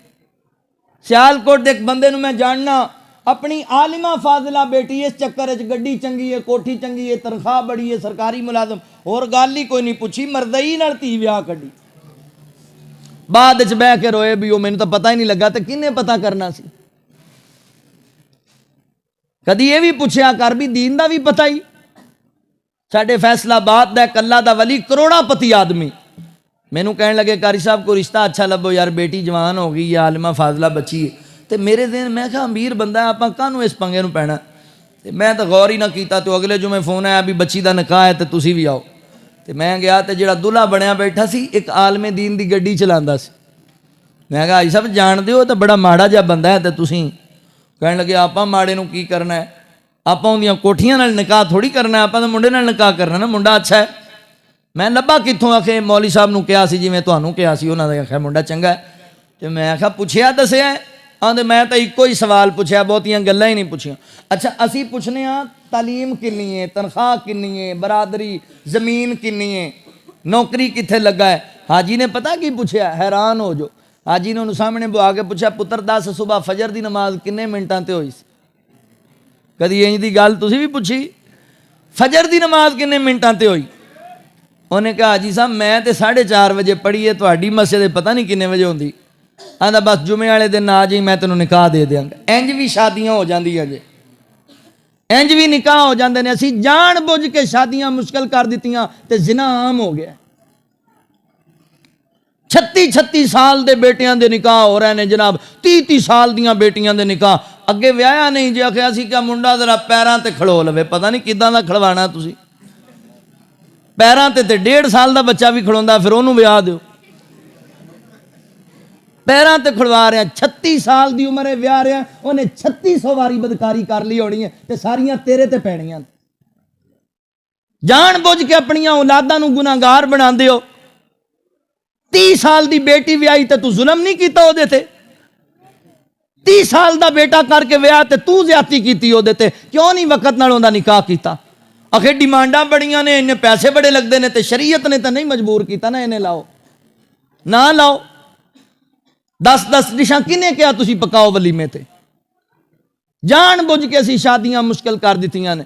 سیالکوٹ دے ایک بندے نو میں جاننا، اپنی عالمہ فاضلہ بیٹی اس چکر وچ گڈی چنگی ہے، کوٹھی چنگی ہے، تنخواہ بڑی ہے، سرکاری ملازم، اور گل ہی کوئی نہیں پوچھی، مردئی نال تھی ویاہ کڈی، بعد وچ بہ کے روئے بھی وہ مینوں تو پتہ ہی نہیں لگا، تے کنے پتہ کرنا سی؟ کدی یہ بھی پوچھیا کر بھی دین دا بھی پتہ ہی۔ ساڈے فیصلہ آباد دا ایک اللہ دا ولی کروڑا پتی آدمی مینوں کہن لگے قاری صاحب کو رشتہ اچھا لبو یار، بیٹی جوان ہو گئی یا عالمہ فاضلہ بچی ہے، تے میرے ذہن میں کہا امیر بندہ ہے، آپاں کانوں اس پنگے نو پینا؟ تے میں تو غور ہی نہ کیتا، تو اگلے جمعے فون آیا بھی بچی دا نکاح ہے تے تسی بھی آؤ۔ تے میں گیا تے جڑا دلہا بنیا بیٹھا سی ایک عالم دین دی گڈی چلاندا سی۔ میں کہا آئی صاحب جان دیو تے بڑا ماڑا جا بندہ ہے تے تسی کہن لگے آپاں ماڑے نو کی کرنا ہے، آپاں اندیاں کوٹھیاں نال نکاح تھوڑی کرنا ہے، آپاں تے منڈے نال نکاح کرنا نا، منڈا اچھا ہے۔ میں ਲੱਭਾ ਕਿੱਥੋਂ ਆਖੇ ਮੌਲੀ ਸਾਹਿਬ ਨੂੰ ਕਿਹਾ ਸੀ ਜਿਵੇਂ ਤੁਹਾਨੂੰ ਕਿਹਾ ਸੀ, ਉਹਨਾਂ ਦਾ ਆਖਿਆ ਮੁੰਡਾ ਚੰਗਾ ਹੈ। ਤੇ ਮੈਂ ਆਖਿਆ ਪੁੱਛਿਆ ਦੱਸਿਆ? ਆਂਦੇ ਮੈਂ ਤਾਂ ਇੱਕੋ ਹੀ ਸਵਾਲ ਪੁੱਛਿਆ, ਬਹੁਤੀਆਂ ਗੱਲਾਂ ਹੀ ਨਹੀਂ ਪੁੱਛੀਆਂ। ਅੱਛਾ ਅਸੀਂ ਪੁੱਛਨੇ ਆ ਤਾਲੀਮ ਕਿੰਨੀ ਹੈ, ਤਨਖਾਹ ਕਿੰਨੀ ਹੈ, ਬਰਾਦਰੀ ਜ਼ਮੀਨ ਕਿੰਨੀ ਹੈ, ਨੌਕਰੀ ਕਿੱਥੇ ਲੱਗਾ ਹੈ? ਹਾਜੀ ਨੇ ਪਤਾ ਕੀ ਪੁੱਛਿਆ? ਹੈਰਾਨ ਹੋ ਜੋ। ਹਾਜੀ ਨੇ ਉਹਨੂੰ ਸਾਹਮਣੇ ਬੁਆ ਕੇ ਪੁੱਛਿਆ ਪੁੱਤਰ ਦੱਸ ਸੁਬਹ ਫਜਰ ਦੀ ਨਮਾਜ਼ ਕਿੰਨੇ ਮਿੰਟਾਂ ਤੇ ਹੋਈ ਸੀ? ਕਦੀ ਇੰਜ ਦੀ ਗੱਲ ਤੁਸੀਂ ਵੀ ਪੁੱਛੀ? ਫਜਰ ਦੀ ਨਮਾਜ਼ ਕਿੰਨੇ ਮਿੰਟਾਂ ਤੇ ਹੋਈ? ਉਹਨੇ ਕਿਹਾ ਹਾਜੀ ਸਾਹਿਬ ਮੈਂ ਤੇ 4:30 ਵਜੇ ਪੜ੍ਹੀ ਹੈ, ਤੁਹਾਡੀ ਮਸਜਿਦ ਪਤਾ ਨਹੀਂ ਕਿੰਨੇ ਵਜੇ ਹੁੰਦੀ। ਆਂਦਾ ਬਸ ਜੁਮੇ ਵਾਲੇ ਦਿਨ ਆ ਜਾਈ ਮੈਂ ਤੈਨੂੰ ਨਿਕਾਹ ਦੇ ਦਿਆਂਗਾ। ਇੰਜ ਵੀ ਸ਼ਾਦੀਆਂ ਹੋ ਜਾਂਦੀਆਂ ਜੇ, ਇੰਜ ਵੀ ਨਿਕਾਹ ਹੋ ਜਾਂਦੇ ਨੇ। ਅਸੀਂ ਜਾਣ ਬੁੱਝ ਕੇ ਸ਼ਾਦੀਆਂ ਮੁਸ਼ਕਲ ਕਰ ਦਿੱਤੀਆਂ ਤੇ ਜ਼ਿਨਾ ਆਮ ਹੋ ਗਿਆ। 36 ਸਾਲ ਦੇ ਬੇਟਿਆਂ ਦੇ ਨਿਕਾਹ ਹੋ ਰਹੇ ਨੇ ਜਨਾਬ, 30 ਸਾਲ ਦੀਆਂ ਬੇਟੀਆਂ ਦੇ ਨਿਕਾਹ। ਅੱਗੇ ਵਿਆਹਿਆ ਨਹੀਂ ਜੇ ਆਖਿਆ ਸੀ ਕਿ ਮੁੰਡਾ ਜ਼ਰਾ ਪੈਰਾਂ ਤੇ ਖਲੋ ਲਵੇ, ਪਤਾ ਨਹੀਂ ਕਿੱਦਾਂ ਦਾ ਖਲਵਾਣਾ ਤੁਸੀਂ। ਪੈਰਾਂ ਤੇ 1.5 ਸਾਲ ਦਾ ਬੱਚਾ ਵੀ ਖਲੋਂਦਾ, ਫਿਰ ਉਹਨੂੰ ਵਿਆਹ ਦਿਓ। ਪੈਰਾਂ ਤੇ ਖੜਵਾ ਰਿਹਾ, 36 ਸਾਲ ਦੀ ਉਮਰ ਹੈ, ਵਿਆਹ ਰਿਹਾ, ਉਹਨੇ 3600 ਵਾਰੀ ਬਦਕਾਰੀ ਕਰ ਲਈ ਹੋਣੀ ਹੈ ਤੇ ਸਾਰੀਆਂ ਤੇਰੇ ਤੇ ਪੈਣੀਆਂ। ਜਾਣ ਬੁੱਝ ਕੇ ਆਪਣੀਆਂ ਔਲਾਦਾਂ ਨੂੰ ਗੁਨਾਹਗਾਰ ਬਣਾਉਂਦੇ ਹੋ। 30 ਸਾਲ ਦੀ ਬੇਟੀ ਵਿਆਹੀ ਤੇ ਤੂੰ ਜ਼ੁਲਮ ਨਹੀਂ ਕੀਤਾ ਉਹਦੇ ਤੇ? 30 ਸਾਲ ਦਾ ਬੇਟਾ ਕਰਕੇ ਵਿਆਹ ਤੇ ਤੂੰ ਜ਼ਿਆਦਤੀ ਕੀਤੀ ਉਹਦੇ ਤੇ? ਕਿਉਂ ਨਹੀਂ ਵਕਤ ਨਾਲ ਉਹਦਾ ਨਿਕਾਹ ਕੀਤਾ? ਆਖੇ ਡਿਮਾਂਡਾਂ ਬੜੀਆਂ ਨੇ, ਇੰਨੇ ਪੈਸੇ ਬੜੇ ਲੱਗਦੇ ਨੇ, ਤੇ ਸ਼ਰੀਅਤ ਨੇ ਤਾਂ ਨਹੀਂ ਮਜਬੂਰ ਕੀਤਾ ਨਾ ਇਹਨੇ ਲਾਓ ਨਾ ਲਾਓ। 10 ਡਿਸ਼ਾਂ ਕਿਹਨੇ ਕਿਹਾ ਤੁਸੀਂ ਪਕਾਓ ਵਲੀਮੇ ਤੇ? ਜਾਣ ਬੁੱਝ ਕੇ ਅਸੀਂ ਸ਼ਾਦੀਆਂ ਮੁਸ਼ਕਲ ਕਰ ਦਿੱਤੀਆਂ ਨੇ।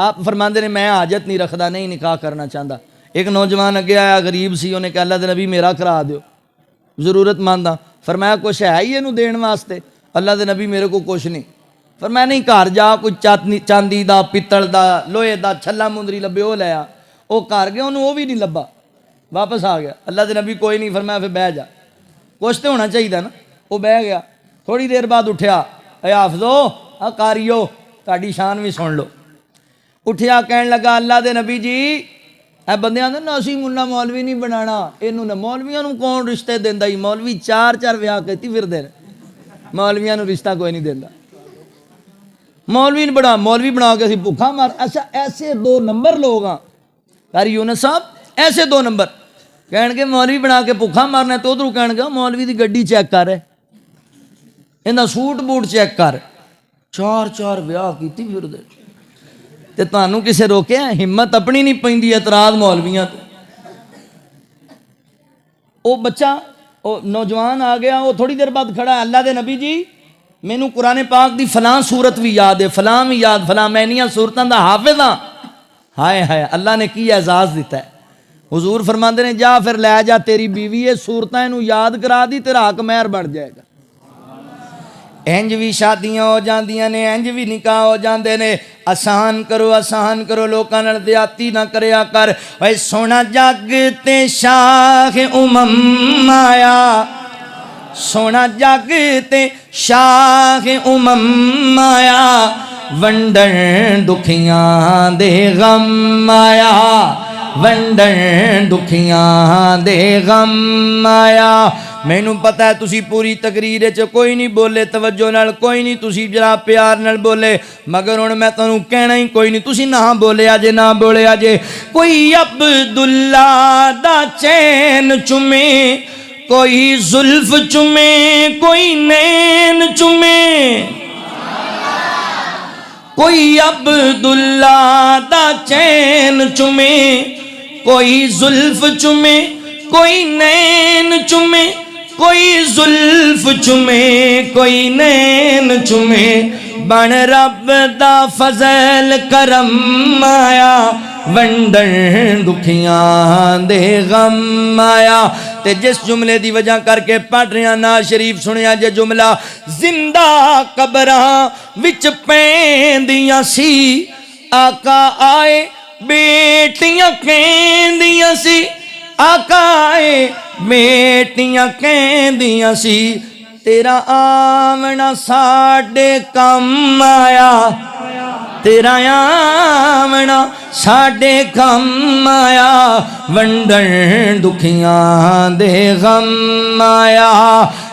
آپ فرماندے نے میں حاجت نہیں رکھدا, نہیں نکاح کرنا چاہتا. ایک نوجوان اگے آیا غریب سی, انہیں کہا اللہ دے نبی میرا کرا دیو, ضرورت ماندا. فرمایا کچھ ہے ہی اینو دین واسطے؟ اللہ دے نبی میرے کو کچھ نہیں. فرمایا نہیں گھر جا کوئی چاندی دا پتل دا لوہے دا چھلا مندری لبے وہ لیا. وہ گھر گیا انہوں وہ بھی نہیں لبا, واپس آ گیا. اللہ دے نبی کوئی نہیں. فرمایا پھر بہ جا, کچھ تو ہونا چاہیے نا. وہ بہ گیا. تھوڑی دیر بعد اٹھیا, اے حافظو کاریو تہاڈی شان بھی سن لو. اٹھیا کہن لگا اللہ دے نبی جی اے بندے آندے نا اسی ملا مولوی نہیں بنانا, اینوں نہ مولویاں نوں کون رشتے دیندا ہی, مولوی چار ویاہ کیتی پھردے نے, مولویاں نوں رشتہ کوئی نہیں دیندا. مولوی بنا کے اسی بھوکا مار. اچھا ایسے 2 نمبر لوگ ہاں قاری یونس صاحب, ایسے 2 نمبر کہن کے مولوی بنا کے بھوکا مارنا, تو ادھروں کہن گا مولوی دی گڈی چیک کر, انہاں سوٹ بوٹ چیک کر, 4 ویاہ کیتی پھردے. تے تانوں کسے روکیا؟ ہمت اپنی نہیں پیندی اعتراض مولویاں تے. او بچہ او نوجوان آ گیا, وہ تھوڑی دیر بعد کھڑا ہے, اللہ دے نبی جی مینوں قرآن پاک دی فلاں صورت بھی یاد ہے, فلاں بھی یاد, فلاں میں انہاں صورتاں دا حافظ ہاں. ہائے ہائے اللہ نے کی اعزاز دیتا ہے. حضور فرماندے نے جا پھر لے جا, تیری بیوی ہے صورتاں اینوں یاد کرا دی, تیرا حق مہر بن جائے گا. انج بھی شادیاں ہو جاندیاں نے, انج بھی نکاح ہو جاندے نے. آسان کرو لوکاں نال زیادتی نہ کریا کر. اے سونا جگ تے شاہ امم آیا, سونا جگ تے شاہ امم آیا, ونڈن دکھیاں دے غم آیا, ونڈن دکھیاں دے غم آیا. مینوں پتہ ہے تسی پوری تقریر وچ کوئی نہیں بولے توجہ نال, کوئی نہیں تسی جرا پیار نال بولے, مگر ہن میں تانوں کہنا ہی کوئی نہیں, تسی نہ بولے اجے نہ بولے اجے. کوئی عبداللہ دا چین چومے, کوئی زلف چومے, کوئی نین چومے. کوئی عبداللہ دا چین چومے, کوئی زلف چومے, کوئی نین چومے, کوئی زلف چومے, کوئی نین چومے. بن رب دا فضل کرم آیا, ونڈن دکھیاں دے غم آیا. تے جس جملے دی وجہ کر کے پڑھ رہے ہیں ناز شریف سنیا جے جملہ, زندہ قبراں وچ پیندیاں سی, آقا آئے بیٹیاں کہندیاں سی, آقا آئے بیٹیاں کہندیاں سی. تیرا آمنا ساڈے کم آیا, تیرا آمنا ساڈے کم آیا, ونڈن دکھیاں دے غم آیا.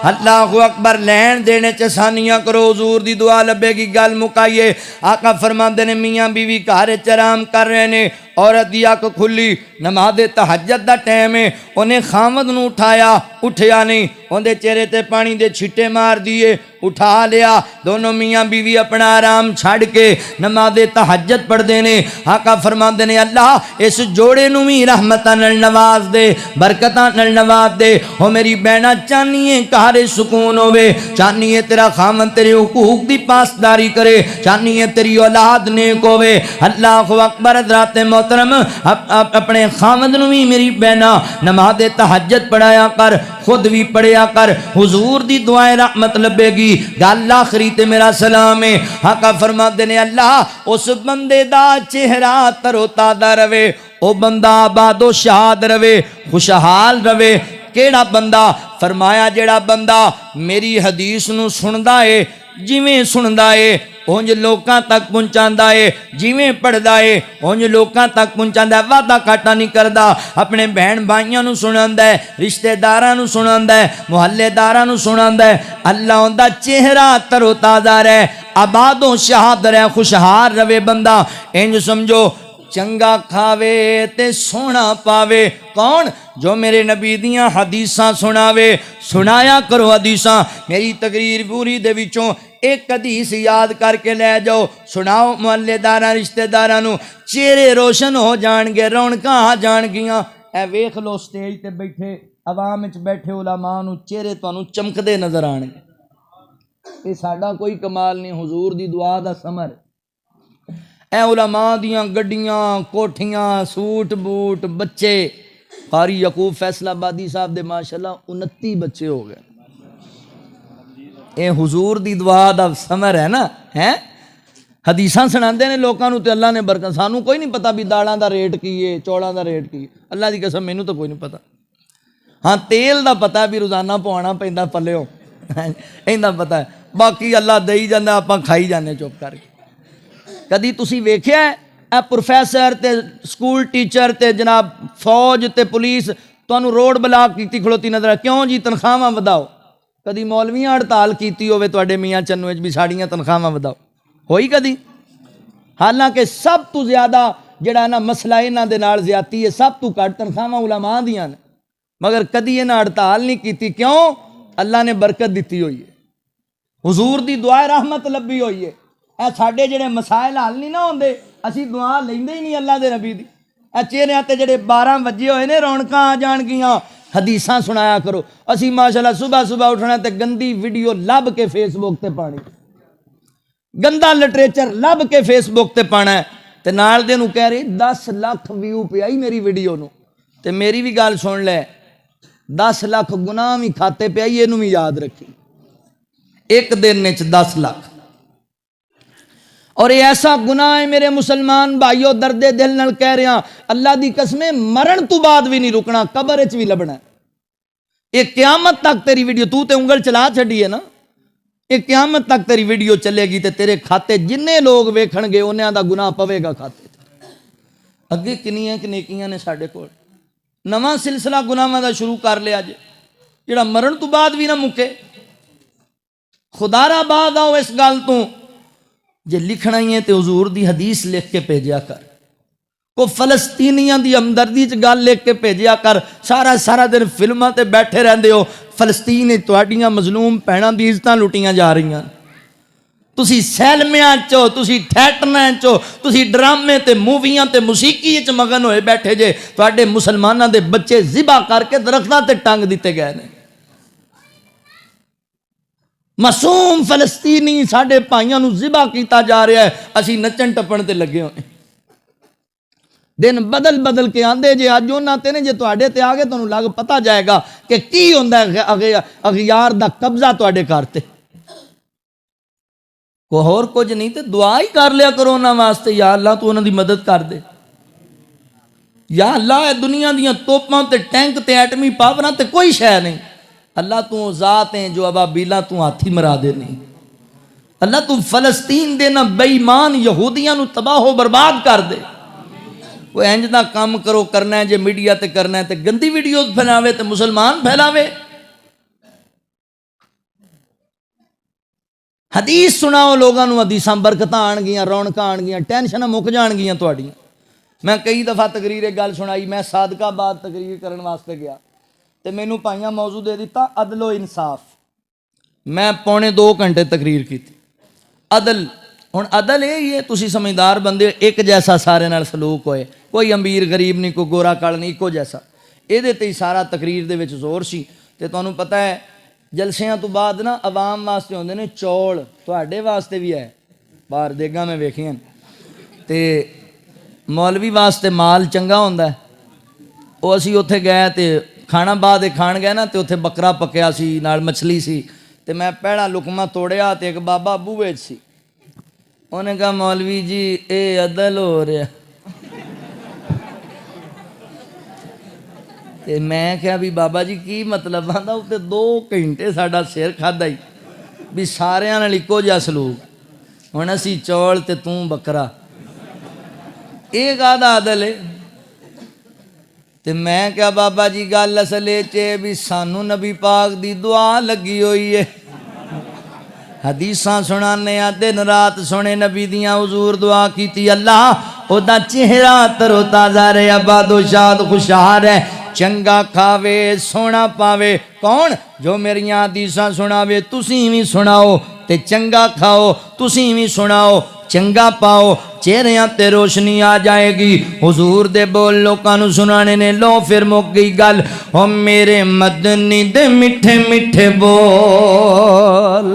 اللہ اکبر لین دینے چ آسانیاں کرو حضور دی دعا لبے گی گل مکائیے آقا فرماندے نے میاں بیوی گھر چ آرام کر رہے نے عورت دی اکھ کھلی نماز تہجد دا ٹائم ہے انہیں خامد نو اٹھایا اٹھیا نہیں اندے چہرے تے پانی دے چھٹے مار دیے اٹھا لیا دونوں میاں بیوی اپنا آرام چھڑ کے نماز تہجد پڑھ دینے آقا فرماندے نے اللہ اس جوڑے نو بھی رحمتاں نال نواز دے برکتاں نال نواز دے او میری بہنا چانیے گھر سکون ہوے چانیے تیرا خامن تیرے حقوق دی پاسداری کرے چانیے تیری اولاد نیک ہوے اللہ اکبر حضرات محترم اپنے خامد نو بھی میری بہنا نماز تہجد پڑھایا کر خود بھی پڑھیا کر حضور دی دعائیں رحمت لبے گی گل آخری تے میرا سلام ہے آقا فرماندے نے اللہ اس بندے دا چہرہ ترو تازہ رہے او بندہ آباد و شاد رہے خوشحال رہے کیڑا بندہ فرمایا جیڑا بندہ میری حدیث نو سندا ہے جویں سندا ہے اونج لوکاں تک پہنچاندا ہے جویں پڑھدا ہے اونج لوکاں تک پہنچاندا ہے وعدہ کاٹا نہیں کردا اپنے بہن بھائیاں نو سناندا ہے رشتہ داراں نو سناندا ہے محلے داراں نو سناندا ہے اللہ اوندا چہرہ ترو تازہ رہے آباد و شاد رہے خوشحال رہے بندہ انج سمجھو چنگا کھاوے تے سونا پاوے کون جو میرے نبی دیاں حدیثاں سناوے سنایا کرو حدیثاں میری تقریر پوری دے وچوں ایک حدیث یاد کر کے لے جاؤ سناؤ محلے داراں رشتہ داراں نو چہرے روشن ہو جان گے رونقاں آ جان گیاں اے ویکھ لو سٹیج تے بیٹھے عوام وچ بیٹھے علماء نو چہرے تانوں چمکدے نظر آن گے یہ ساڈا کوئی کمال نہیں حضور دی دعا دا ثمر اے علماء دیاں گڈیاں کوٹھیاں سوٹ بوٹ بچے قاری یعقوب فیصل آبادی صاحب دے ماشاءاللہ 29 بچے ہو گئے اے حضور دی دعا دا ثمر ہے نا ہے حدیثاں سناندے نے لوکاں نو تے اللہ نے برکت سانو کوئی نہیں پتہ بھی داڑاں دا ریٹ کی ہے چوڑاں دا ریٹ کی ہے اللہ دی قسم مینوں تو کوئی نہیں پتہ ہاں تیل دا پتہ بھی روزانہ پوانا پیندا پلیو ایندا پتہ ہے باقی اللہ دئی جاندا آپاں کھائی جانے چپ کر کے کدی تسی ویکھیا ہے اے پروفیسر تے سکول ٹیچر تے جناب فوج تے پولیس تانوں روڈ بلاک کیتی کھلوتی نظر کیوں جی تنخواہاں وداؤ کدی مولویاں ہڑتال کیتی ہوے تواڈے میاں چنو وچ بھی ساڑیاں تنخواہاں وداؤ ہوئی کدی حالانکہ سب تو زیادہ جڑا نا مسئلہ انہاں دے نال زیادتی ہے سب تو گھٹ تنخواہاں علماء دیاں نے مگر کدی انہاں ہڑتال نہیں کیتی کیوں اللہ نے برکت دیتی ہوئی ہے حضور دی دعا رحمت لبی ہوئی ہے اے ساڈے جڑے مسائل حل نہیں نہ ہوندے اسی دعا لیندے ہی نہیں اللہ دے نبی دی اے چہرے تے جڑے 12 وجے ہوئے نے رونقاں آ جان گیاں حدیثاں سنایا کرو اسی ماشاءاللہ صبح صبح اٹھنا تے گندی ویڈیو لب کے فیس بک تے پانی گندا لٹریچر لب کے فیس بک تے پانا ہے تے نال دے نو کہہ رہی 10 لاکھ ویو پہ آئی میری ویڈیو نو تے میری بھی گل سن لے 10 لاکھ گناہ بھی کھاتے پہ آئی اینو بھی یاد رکھی ایک دن وچ 10 لاکھ اور یہ ایسا گناہ ہے میرے مسلمان بھائیو درد دل نال کہہ رہے ہیں اللہ دی قسمیں مرن تو بعد بھی نہیں رکنا قبر وچ بھی لبنا ہے یہ قیامت تک تیری ویڈیو تو تے انگل چلا چھڈی ہے نا یہ قیامت تک تیری ویڈیو چلے گی تے تیرے کھاتے جننے لوگ ویکھن گے انہاں دا گناہ پوے گا کھاتے اگے کنیاں کہ نیکیاں نے ساڈے کول نواں سلسلہ گناہاں دا شروع کر لیا جے جڑا مرن تو بعد بھی نہ مکے خدا را بعد آؤ اس گل تو جے لکھنا ہی ہے تے حضور دی حدیث لکھ کے بھیجیا کر کو فلسطینیاں دی ہمدردی چ گل لکھ کے بھیجیا کر سارا دن فلماں تے بیٹھے رہندے ہو فلسطین تہاڈیاں مظلوم بہناں دی عزتاں لٹیاں جا رہیاں تسی سینمیاں چو تسی تھیٹراں چو تسی ڈرامے تے موویاں تے موسیقی چ مگن ہوئے بیٹھے جے تہاڈے مسلماناں دے بچے ذبح کر کے درختاں تے ٹنگ دتے گئے نے معصوم فلسطینی ساڈے بھائیاں نو ذبح کیتا جا رہا ہے اسی نچن ٹپن تے لگے ہوئے دن بدل کے آندے جے اج انہاں تے نے جے تواڈے تے آ گئے تانوں لگ پتہ جائے گا کہ کی ہوندا ہے اغیار دا قبضہ تواڈے گھر تے کوئی ہور کچھ نہیں تے دعا ہی کر لیا کرو انہاں واسطے یا اللہ تو انہاں دی مدد کر دے یا اللہ اے دنیا دیاں توپاں تے ٹینک تے ایٹمی پاوراں تے کوئی شے نہیں اللہ تو ذات ہیں جو ابابیلا تو ہاتھی مرا دے نہیں اللہ تو فلسطین دے نہ بے ایمان یہودیاں نو تباہ و برباد کر دے کوئی انج دا کام کرو کرنا ہے جے میڈیا تے کرنا ہے تے گندی ویڈیوز پھیلاوے تے مسلمان پھیلاوے حدیث سناؤ لوگوں نو، حدیثاں برکتاں آن گیاں، رونقاں آن گیاں، ٹینشناں مک جان گیاں تہاڈیاں۔ میں کئی دفعہ تقریر ایک گل سنائی، میں صادقہ آباد تقریر کرن واسطے گیا تے مینوں پائیاں موضوع دے دیتا عدل و انصاف۔ میں پونے 2 گھنٹے تقریر کی عدل۔ ہن عدل یہ ہے تسی سمجھدار بندے ایک جیسا سارے نال سلوک ہوئے، کوئی امیر غریب نہیں، کوئی گورا کال نہیں، ایکو جیسا۔ یہ تے ہی سارا تقریر دے وچ زور سی۔ تے تانوں پتہ ہے جلسیاں تو بعد نا عوام واسطے ہوندے نے چول، تہاڈے واسطے بھی ہے، باہر دیگاں میں ویکھیاں تے مولوی واسطے مال چنگا ہوندا ہے۔ وہ اسی اوتھے گئے تے کھانا بعد کھان گئے نا تے اوتھے بکرا پکیا سی نال مچھلی سی تے میں پہلا لقمہ توڑیا تے ایک بابا بوئے سی، انہیں کہا مولوی جی اے عدل ہو رہا۔ تے میں کہا بھی بابا جی کی مطلب آندا اتنے 2 گھنٹے ساڈا سر کھادا ہی بھی ساریاں نال اکو جہا سلوک، ہن اسی چول تے توں بکرا، یہ کہدا عدل ہے؟ تے میں کہا بابا جی گل اصل یہ بھی سانو نبی پاک دی دعا لگی ہوئی ہے، حدیثاں سنانے دن رات سنے نبی دیاں، حضور دعا کیتی اللہ او دا چہرہ ترو تازہ رہے، آباد و شاد خوشحال ہے، چنگا کھاوے سونا پاوے۔ کون؟ جو میریاں حدیثاں سناوے، تسیں بھی سناؤ تے چنگا کھاؤ، تسیں بھی سناؤ چنگا پاؤ، چہریاں تے روشنی آ جائے گی۔ حضور دے بول لوکاں نو سنانے نے، لو پھر مک گئی گل۔ او میرے مدنی دے میٹھے میٹھے بول،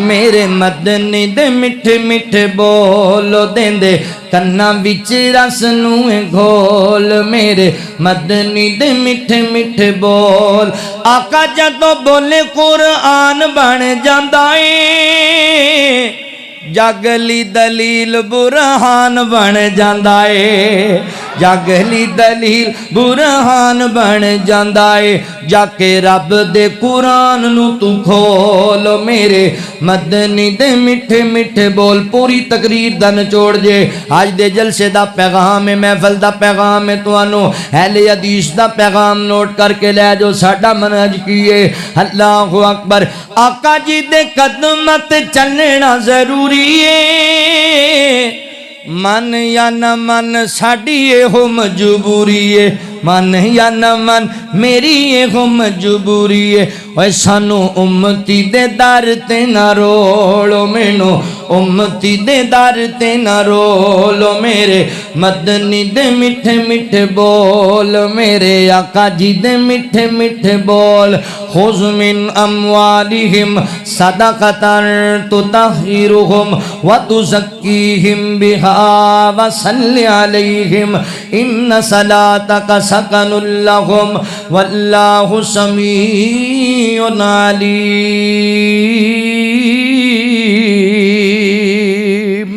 میرے مدنی دے میٹھے میٹھے بول، دیندے کنا وچ رس نویں گھول، میرے مدنی دے میٹھے میٹھے بول۔ آقا جدوں بولے قرآن بن جاندا اے، جگلی دلیل برہان بن جاندا اے، جگلی دلیل برہان بن جاندا اے، جا کے رب دے قرآن نو تو کھول، میرے مدنی دے میٹھے میٹھے بول۔ پوری تقریر دا نچوڑ جے آج دے جلسے دا پیغام ہے، محفل دا پیغام ہے، توانو اہل حدیث دا پیغام نوٹ کر کے لے جو ساڈا منہج کیے۔ اللہ اکبر۔ آقا جی دے قدمت چلنا ضروری ہے، من یا نہ من ساڈی یہ مجبوری ہے، من یا نہ من میری یہ مجبوری ہے۔ اوے سانو امتی دے در تے نہ رولو، مینو امتی دے در تے نہ رولو، میرے مدنی دے میٹھے میٹھے بول، میرے آقا جی دے میٹھے میٹھے بول۔ خذ من اموالہم صدقۃ تطہرہم وتزکیہم بہا وصلی علیہم ان صلاتک سکن لہم واللہ سمیع علیم۔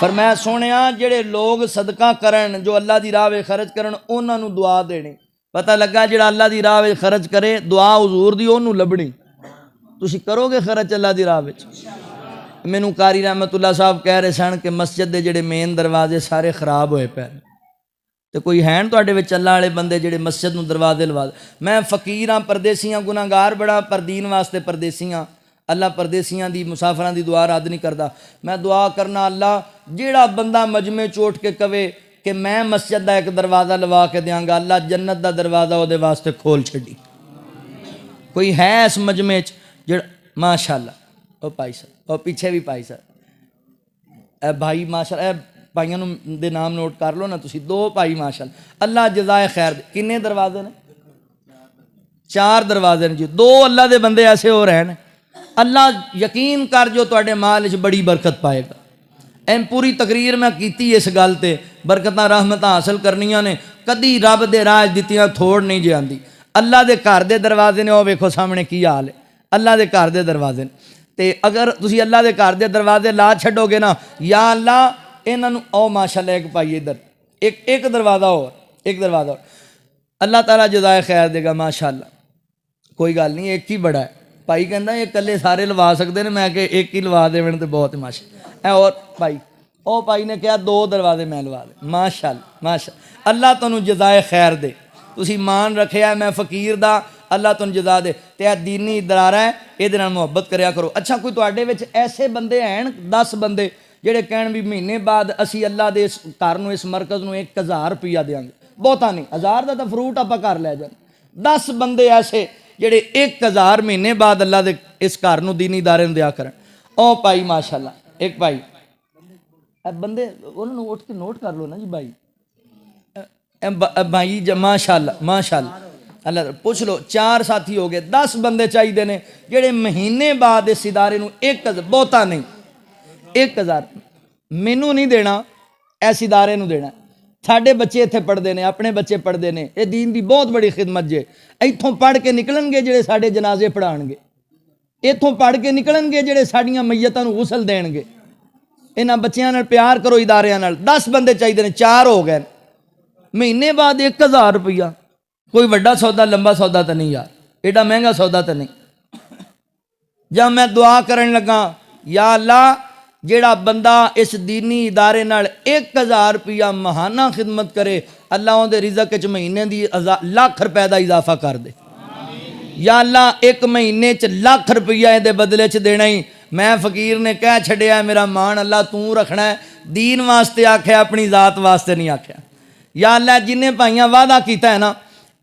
فرمایا سونیا جڑے لوگ صدقہ کرن، جو اللہ دی راہ خرچ کرن، انہاں نو دعا دینی۔ پتہ لگا جڑا اللہ دی راہ خرچ کرے، دعا حضور دی اونوں لبنی۔ تسی کرو گے خرچ اللہ دی راہ وچ؟ مینوں قاری رحمت اللہ صاحب کہہ رہے سن کہ مسجد دے جڑے مین دروازے سارے خراب ہوئے پے، تے کوئی ہیں تواڈے وچ اللہ والے بندے جڑے مسجد نو دروازے لوا دے؟ میں فقیر ہاں، پردیسی ہاں، گناہگار بڑا، پر دین واسطے پردیسی ہاں۔ اللہ پردیسیاں دی مسافراں دی دعا رد نہیں کردا۔ میں دعا کرنا اللہ جیڑا بندہ مجمع چوٹ کے کہے کہ میں مسجد دا ایک دروازہ لوا کے دیاں گا، اللہ جنت دا دروازہ او دے واسطے کھول چھڈی۔ کوئی ہے اس مجمع چ جڑا ماشاءاللہ؟ او پائی صاحب، او پیچھے بھی پائی صاحب، اے بھائی ماشاءاللہ، اے بھائیاں دے نام نوٹ کر لو نا تسی، 2 بھائی ماشاءاللہ، اللہ جزائے خیر دے۔ کنے دروازے نے؟ 4 دروازے نے جی، 2 اللہ دے بندے ایسے ہو رہے ہیں۔ اللہ یقین کر جو تواڈے مال وچ بڑی برکت پائے گا۔ ایم پوری تقریر میں کیتی اس گل تے، برکتاں رحمتاں حاصل کرنیاں نے، کدی رب دے راہ دتیاں تھوڑ نہیں جے آندی۔ اللہ دے گھر دے دروازے نے، او ویکھو سامنے کی حال ہے، اللہ دے گھر دے دروازے نے۔ تے اگر تسی اللہ دے گھر دے دروازے لا چھڈو گے نا، یا اللہ انہاں نو، او ماشاءاللہ ایک پائی ادھر، ایک دروازہ اور، ایک دروازہ اور، اللہ تعالیٰ جزائے خیر دے گا ماشاءاللہ۔ کوئی گل نہیں، ایک ہی بڑا ہے۔ بھائی کہندا یہ کلے سارے لوا سکتے ہیں، میں کہ ایک ہی لوا دے تو بہت ماشاءاللہ۔ اے اور بھائی، او بھائی نے کہا 2 دروازے میں لوا دے، ماشاءاللہ ماشاءاللہ۔ اللہ تانوں جزائے خیر دے، تسی مان رکھیا میں فقیر دا، اللہ تن جزا دے تے اے دینی ادارہ ہے یہ محبت کریا کرو اچھا کوئی تواڈے وچ ایسے بندے ہیں 10 بندے جڑے کہن بھی مہینے بعد اسی اللہ دے اس گھر نو اس مرکز نو 1000 روپیہ دیاں گے بہتا نہیں 1000 دا تو فروٹ آپ گھر لے جان 10 بندے ایسے جڑے 1000 مہینے بعد اللہ دے اس گھر نو دینی ادارے نو دیا کرن او بھائی ماشاءاللہ ایک بھائی بندے انہوں نے اٹھ کے نوٹ کر لو نا جی بھائی بھائی ماشاءاللہ ماشاءاللہ اللہ پوچھ لو 4 ساتھی ہو گئے 10 بندے چاہیے نے جڑے مہینے بعد اس ادارے نو 1000 بہتا نہیں 1000 مینوں نہیں دینا اس ادارے نو دینا ساڈے بچے اتنے پڑھتے ہیں اپنے بچے پڑھتے ہیں یہ دین دی بہت بڑی خدمت جے اتوں پڑھ کے نکلن گے جڑے ساڈے جنازے پڑھان گے اتوں پڑھ کے نکلن گے جڑے ساڈیاں میتاں نو غسل دین گے انہاں بچیاں نال پیار کرو اداریاں نال 10 بندے چاہیے نے 4 ہو گئے مہینے بعد 1000 روپیہ کوئی وڈا سودا لمبا سودا تو نہیں یار ایڈا مہنگا سودا تو نہیں جب میں دعا کرن لگا یا اللہ جیڑا بندہ اس دینی ادارے نال 1000 روپیہ ماہانہ خدمت کرے اللہ اون دے رزق وچ مہینے دی لاکھ روپے دا اضافہ کر دے یا اللہ ایک مہینے چ لاکھ روپیہ دے بدلے چ دینا ہی میں فقیر نے کہہ چھڑیا میرا مان اللہ تو رکھنا ہے دین واسطے آکھیا اپنی ذات واسطے نہیں آکھیا یا اللہ جنہیں بھائیاں وعدہ کیتا ہے نا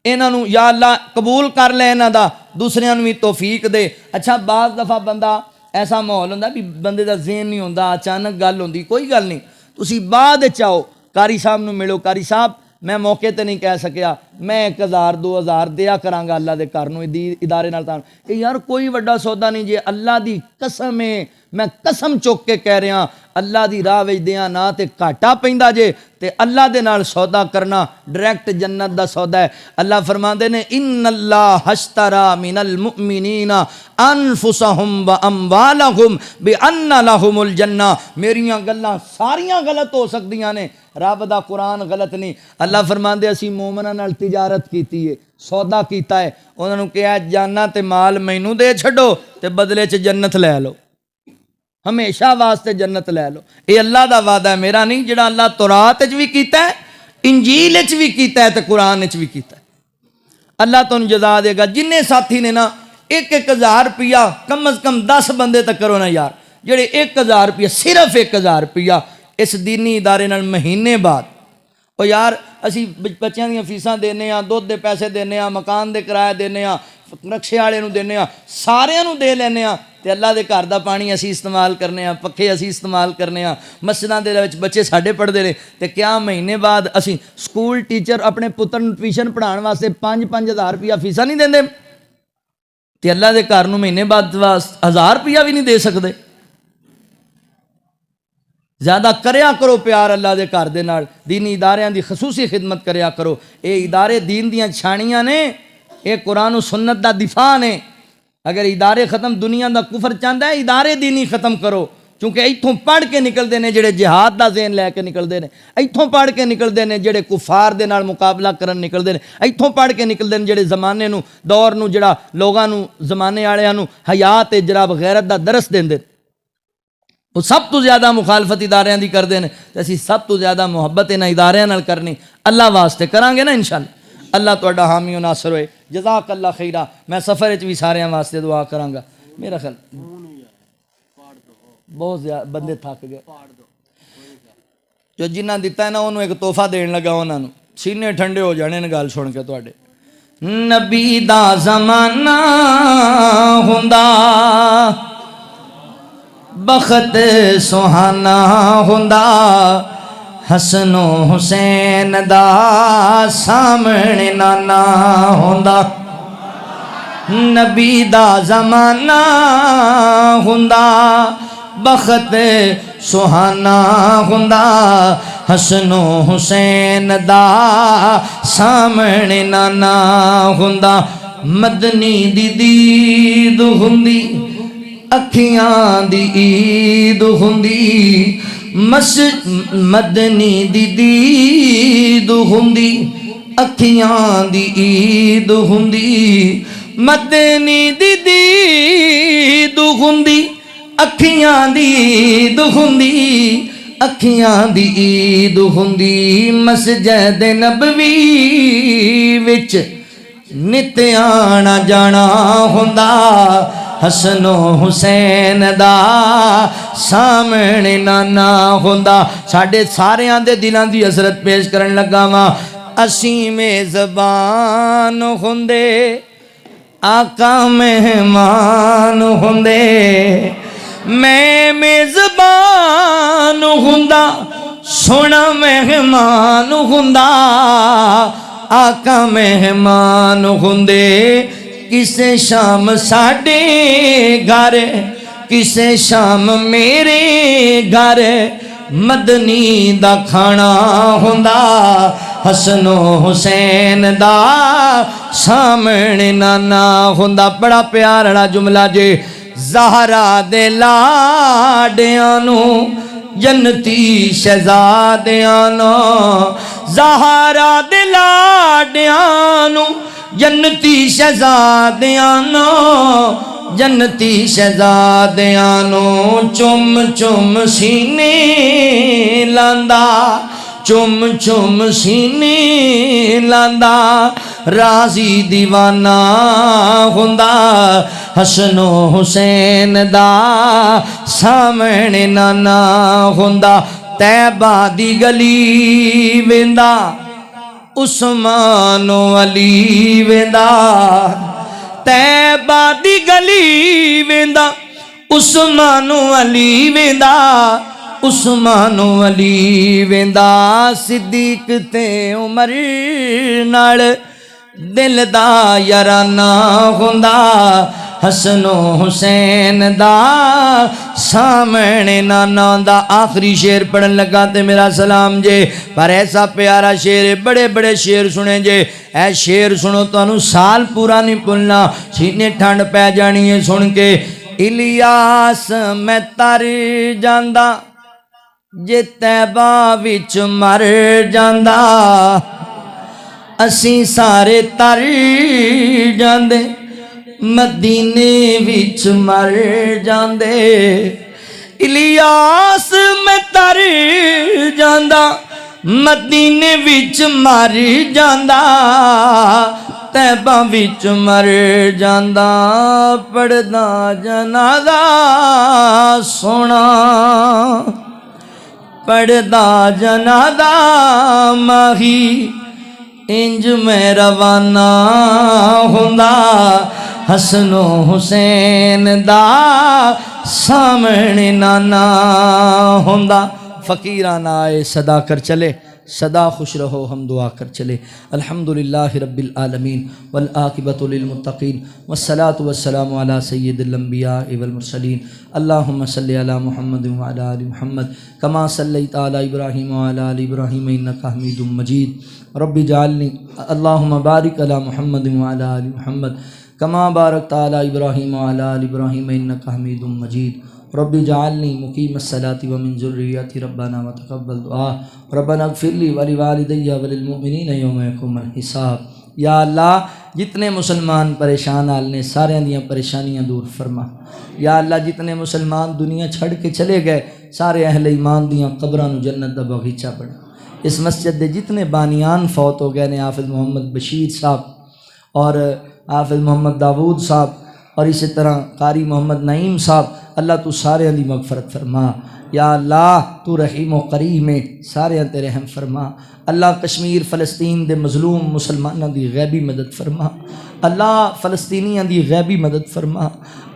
انہاں نو یا اللہ قبول کر لے انہاں دا دوسریاں نو بھی توفیق دے اچھا بعض دفعہ بندہ ایسا ماحول ہوندا بھی بندے دا ذہن نہیں ہوندا اچانک گل ہوندی کوئی گل نہیں تسی بعد وچ آؤ قاری صاحب نو ملو قاری صاحب میں موقع تے نہیں کہہ سکیا میں 1000 2000 دیا کراں گا اللہ دے گھر نو ادارے نال تاں کہ یار کوئی وڈا سودا نہیں جے اللہ دی قسم ہے میں قسم چوک کے کہہ رہا اللہ دی راہ وچ دیاں نہ تے گھاٹا پیندا جے تے اللہ دے نال سودا کرنا ڈائریکٹ جنت دا سودا ہے اللہ فرماندے نے ان اللہ اشترا من المؤمنین انفسهم واموالهم بان لهم الجنہ میریاں گلاں ساریاں غلط ہو سکدیاں نے رب دا قرآن غلط نہیں اللہ فرماندے اسی مومناں نال تجارت کیتی ہے سودا کیتا ہے انہاں نوں کہیا جانا تے مال مینوں دے چھڈو تے بدلے چ جنت لے لو ہمیشہ واسطے جنت لے لو یہ اللہ دا وعدہ ہے میرا نہیں جڑا اللہ تورات وچ بھی کیتا ہے انجیل وچ بھی کیتا ہے تے قرآن وچ بھی کیتا ہے اللہ تانوں جزا دے گا جننے ساتھی نے نا 1000 روپیہ کم از کم 10 بندے تک کرو نا یار جڑے 1000 روپیہ صرف 1000 روپیہ اس دینی ادارے نال مہینے بعد او یار اسی بچیاں دیاں فیساں دینے ہاں دودھ دے پیسے دینے ہاں مکان دے کرایہ دینے ہاں رکشے والے نوں دینے ہاں ساریاں نوں دے لینے ہاں تے اللہ دے گھر دا پانی اسی استعمال کرنے ہاں پکھے اسی استعمال کرنے ہاں مسجداں دے وچ بچے ساڈے پڑھدے نے تے کیا مہینے بعد اسی سکول ٹیچر اپنے پتر نوں ٹیوشن پڑھان واسطے 5-5000 روپیہ فیساں نہیں دیندے تے اللہ دے گھر نوں مہینے بعد 1000 روپیہ بھی نہیں دے سکدے زیادہ کریا کرو پیار اللہ دے گھر دے نال دینی اداریاں دی خصوصی خدمت کریا کرو اے ادارے دین دیاں چھانیاں نے اے قرآن و سنت دا دفاع نے اگر ادارے ختم دنیا دا کفر چاہتا ہے ادارے دینی ختم کرو کیونکہ ایتھوں پڑھ کے نکلتے ہیں جڑے جہاد دا ذہن لے کے نکلتے ہیں ایتھوں پڑھ کے نکلتے ہیں جڑے کفار دے نال مقابلہ کرن نکلتے ہیں ایتھوں پڑھ کے نکلتے ہیں جڑے زمانے نو دور نو جڑا لوگاں نو زمانے والےاں نو حیات اجرا غیرت دا درس دیندے وہ سب تو زیادہ مخالفت اداریاں دی کردے ہیں تے اسی سب تو زیادہ محبت انہاں اداریاں نال کرنی اللہ واسطے کران گے نا انشاءاللہ اللہ تہاڈا حامی و ناصر ہوئے جزاک اللہ خیرہ میں سفر وچ بھی سارے واسطے دعا کراں گا میرا خیال بہت زیادہ بندے تھک گئے جو جنہاں دتا ہے نا انہوں ایک تحفہ دین لگا انہاں نوں سینے ٹھنڈے ہو جانے نے گل سن کے تہاڈے نبی دا زمانہ ہوندا بخت سہانا ہوندا حسن و حسین دا سامنے نانا ہوندا نبی دا زمانہ ہوندا بخت سہانا ہوندا حسن و حسین دا سامنے نانا ہوندا مدنی دی دید ہوندی اکھیاں دی عید ہوندی مدنی دی دید ہوندی اکھیاں دی عید ہوندی مدنی دی دید ہوندی اکھیاں دی عید ہوندی اکھیاں دی عید ہوندی مسجد نبوی وچ نت آنا جانا ہوندا حسن و حسین دا سامنے نانا ہوندا ساڈے ساریاں دے دلاں دی حسرت پیش کرن لگا وا اسی میزبان ہوندے آقا مہمان ہوندے میں میزبان ہوندا سونا مہمان ہوندا آقا مہمان ہوندے کسے شام ساڈے گھر کسے شام میرے گھر مدنی دا کھانا ہوندا حسن و حسین دا سامنے نانا ہوندا بڑا پیارا جملہ جے زہرا دے لاڈیاں نو جنتی شہزادیاں نو زہرا دے لاڈیاں نو جنتی شہزادیاں نو جنتی شہزادیاں نو چم چم سینے لاندا چم چم سینے لاندا راضی دیوانہ ہوندا حسن و حسین دا سامنے نانا ہوندا طیبہ دی گلی ویندا عثمان و علی ویندا طیبہ دی گلی ویندا عثمان و علی ویندا عثمان و علی ویندا صدیق تے عمر نال دل دا یارانہ ہوندا حسن و حسین دا سامنے نانا دا آخری شعر پڑھن لگا تے میرا سلام جے پر ایسا پیارا شعر بڑے بڑے شعر سنے جے اے شعر سنو تو انہوں سال پورا نہیں پلنا سینے ٹھنڈ پہ جانی ہے سن کے الیاس میں تر جاندہ جے طیبہ وچ مر جاندہ اسی سارے تر جاندے مدینے وچ مر جاندے الیاس میں تر جاندہ مدینے وچ مر جاندہ طیبہ وچ مر جاندہ پڑھدا جنازہ سونا پڑھدا جنازہ ماہی انج میں روانہ ہوندا حسن و حسین دا سامنے نانا ہوندا فقیرانہ آئے صدا کر چلے صدا خوش رہو ہم دعا کر چلے الحمدللہ رب العالمین والعاقبۃ للمتقین والصلاة والسلام علی سید الانبیاء والمرسلین اللہم صلی علی محمد وعلی آل محمد کما صلیت علی ابراہیم وعلی آل ابراہیم انکا حمید مجید رب جعلنی اللہم بارک علی محمد وعلی آل محمد کما بارکت علی ابراہیم وعلی آل ابراہیم انکا حمید مجید رب جعلنی مقیم الصلاة ومن ذریتی ربنا وتقبل دعا ربنا اغفر لی ولوالدی وللمؤمنین یوم یقوم الحساب یا اللہ جتنے مسلمان پریشان حال نے سارے دیاں پریشانیاں دور فرما یا اللہ جتنے مسلمان دنیا چھڑ کے چلے گئے سارے اہل ایمان دیاں قبران جنت دا باغیچہ بنا اس مسجد دے جتنے بانیان فوت ہو گئے نے حافظ محمد بشیر صاحب اور حافظ محمد داود صاحب اور اسی طرح قاری محمد نعیم صاحب اللہ تو سارے دی مغفرت فرما یا اللہ تو رحیم و کریم ہے سارے تے رحم فرما اللہ کشمیر فلسطین دے مظلوم مسلمانوں دی غیبی مدد فرما اللہ فلسطینیاں دی غیبی مدد فرما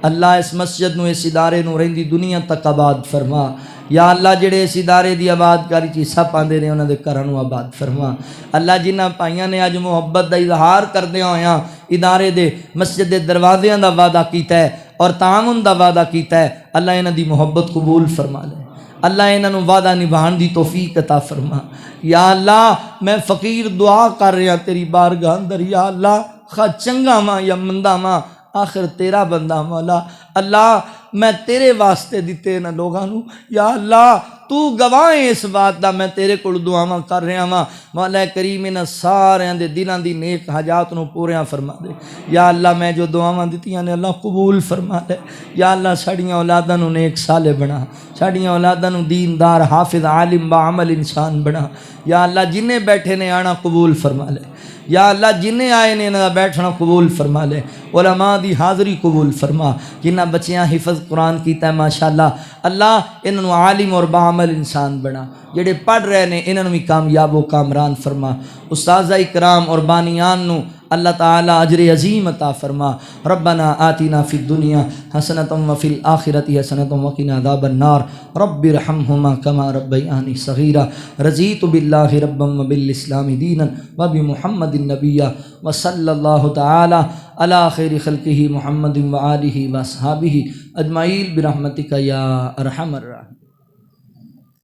اللہ اس مسجد نو اس ادارے نو رہندی دنیا تک آباد فرما یا اللہ جڑے اس ادارے دی آباد کاری چی سب آندے نے انہاں دے گھراں نو آباد فرما اللہ جنہاں پائیاں نے اج محبت دا اظہار کردے ہویاں ادارے دے مسجد دے دروازیاں دا وعدہ کیتا ہے اور تعاون دا وعدہ کیتا ہے اللہ انہاں دی محبت قبول فرما لے اللہ انہاں نو وعدہ نبھان دی توفیق عطا فرما یا اللہ میں فقیر دعا کر رہا تیری بارگاہ اندر یا اللہ خواہ چنگا ماں یا مندہ ماں آخر تیرا بندہ مولا اللہ میں تیرے واسطے دیتے نہ لوگانو یا اللہ تو گواہیں اس بات دا میں تیرے کو دعاواں کر رہا ہاں مولا کریم انہاں سارے دے دلاں دی نیک حاجات نو پوریاں فرما دے یا اللہ میں جو دعاواں دتیاں نے اللہ قبول فرما دے یا اللہ ساڈیاں اولاداں نو نیک صالح بنا ساڈیاں اولاداں نو دیندار حافظ عالم با عمل انسان بنا یا اللہ جنہیں بیٹھے نے آنا قبول فرما لے یا اللہ جنہیں آئے نے انہاں دا بیٹھنا قبول فرما لے، علماء دی حاضری قبول فرما، جنہاں بچیاں حفظ قرآن کیتا ہے ماشاءاللہ اللہ انہوں عالم اور بعمل انسان بنا، جڑے پڑھ رہے نے انہوں بھی کامیاب و کامران فرما، استاذہ اکرام اور بانیان نو اللہ تعالی اجر عظیم عطا فرما۔ ربنا آتنا فی الدنیا حسنۃ وفی الآخرۃ حسنۃ وقنا عذاب النار رب ارحمہما کما ربیانی صغیرا۔ رضیت باللہ ربا وبالاسلام دینا وبمحمد نبیا وصلی اللہ تعالی علی خیر خلقہ محمد وآلہ واصحابہ اجمعین برحمتک یا ارحم الراحمین۔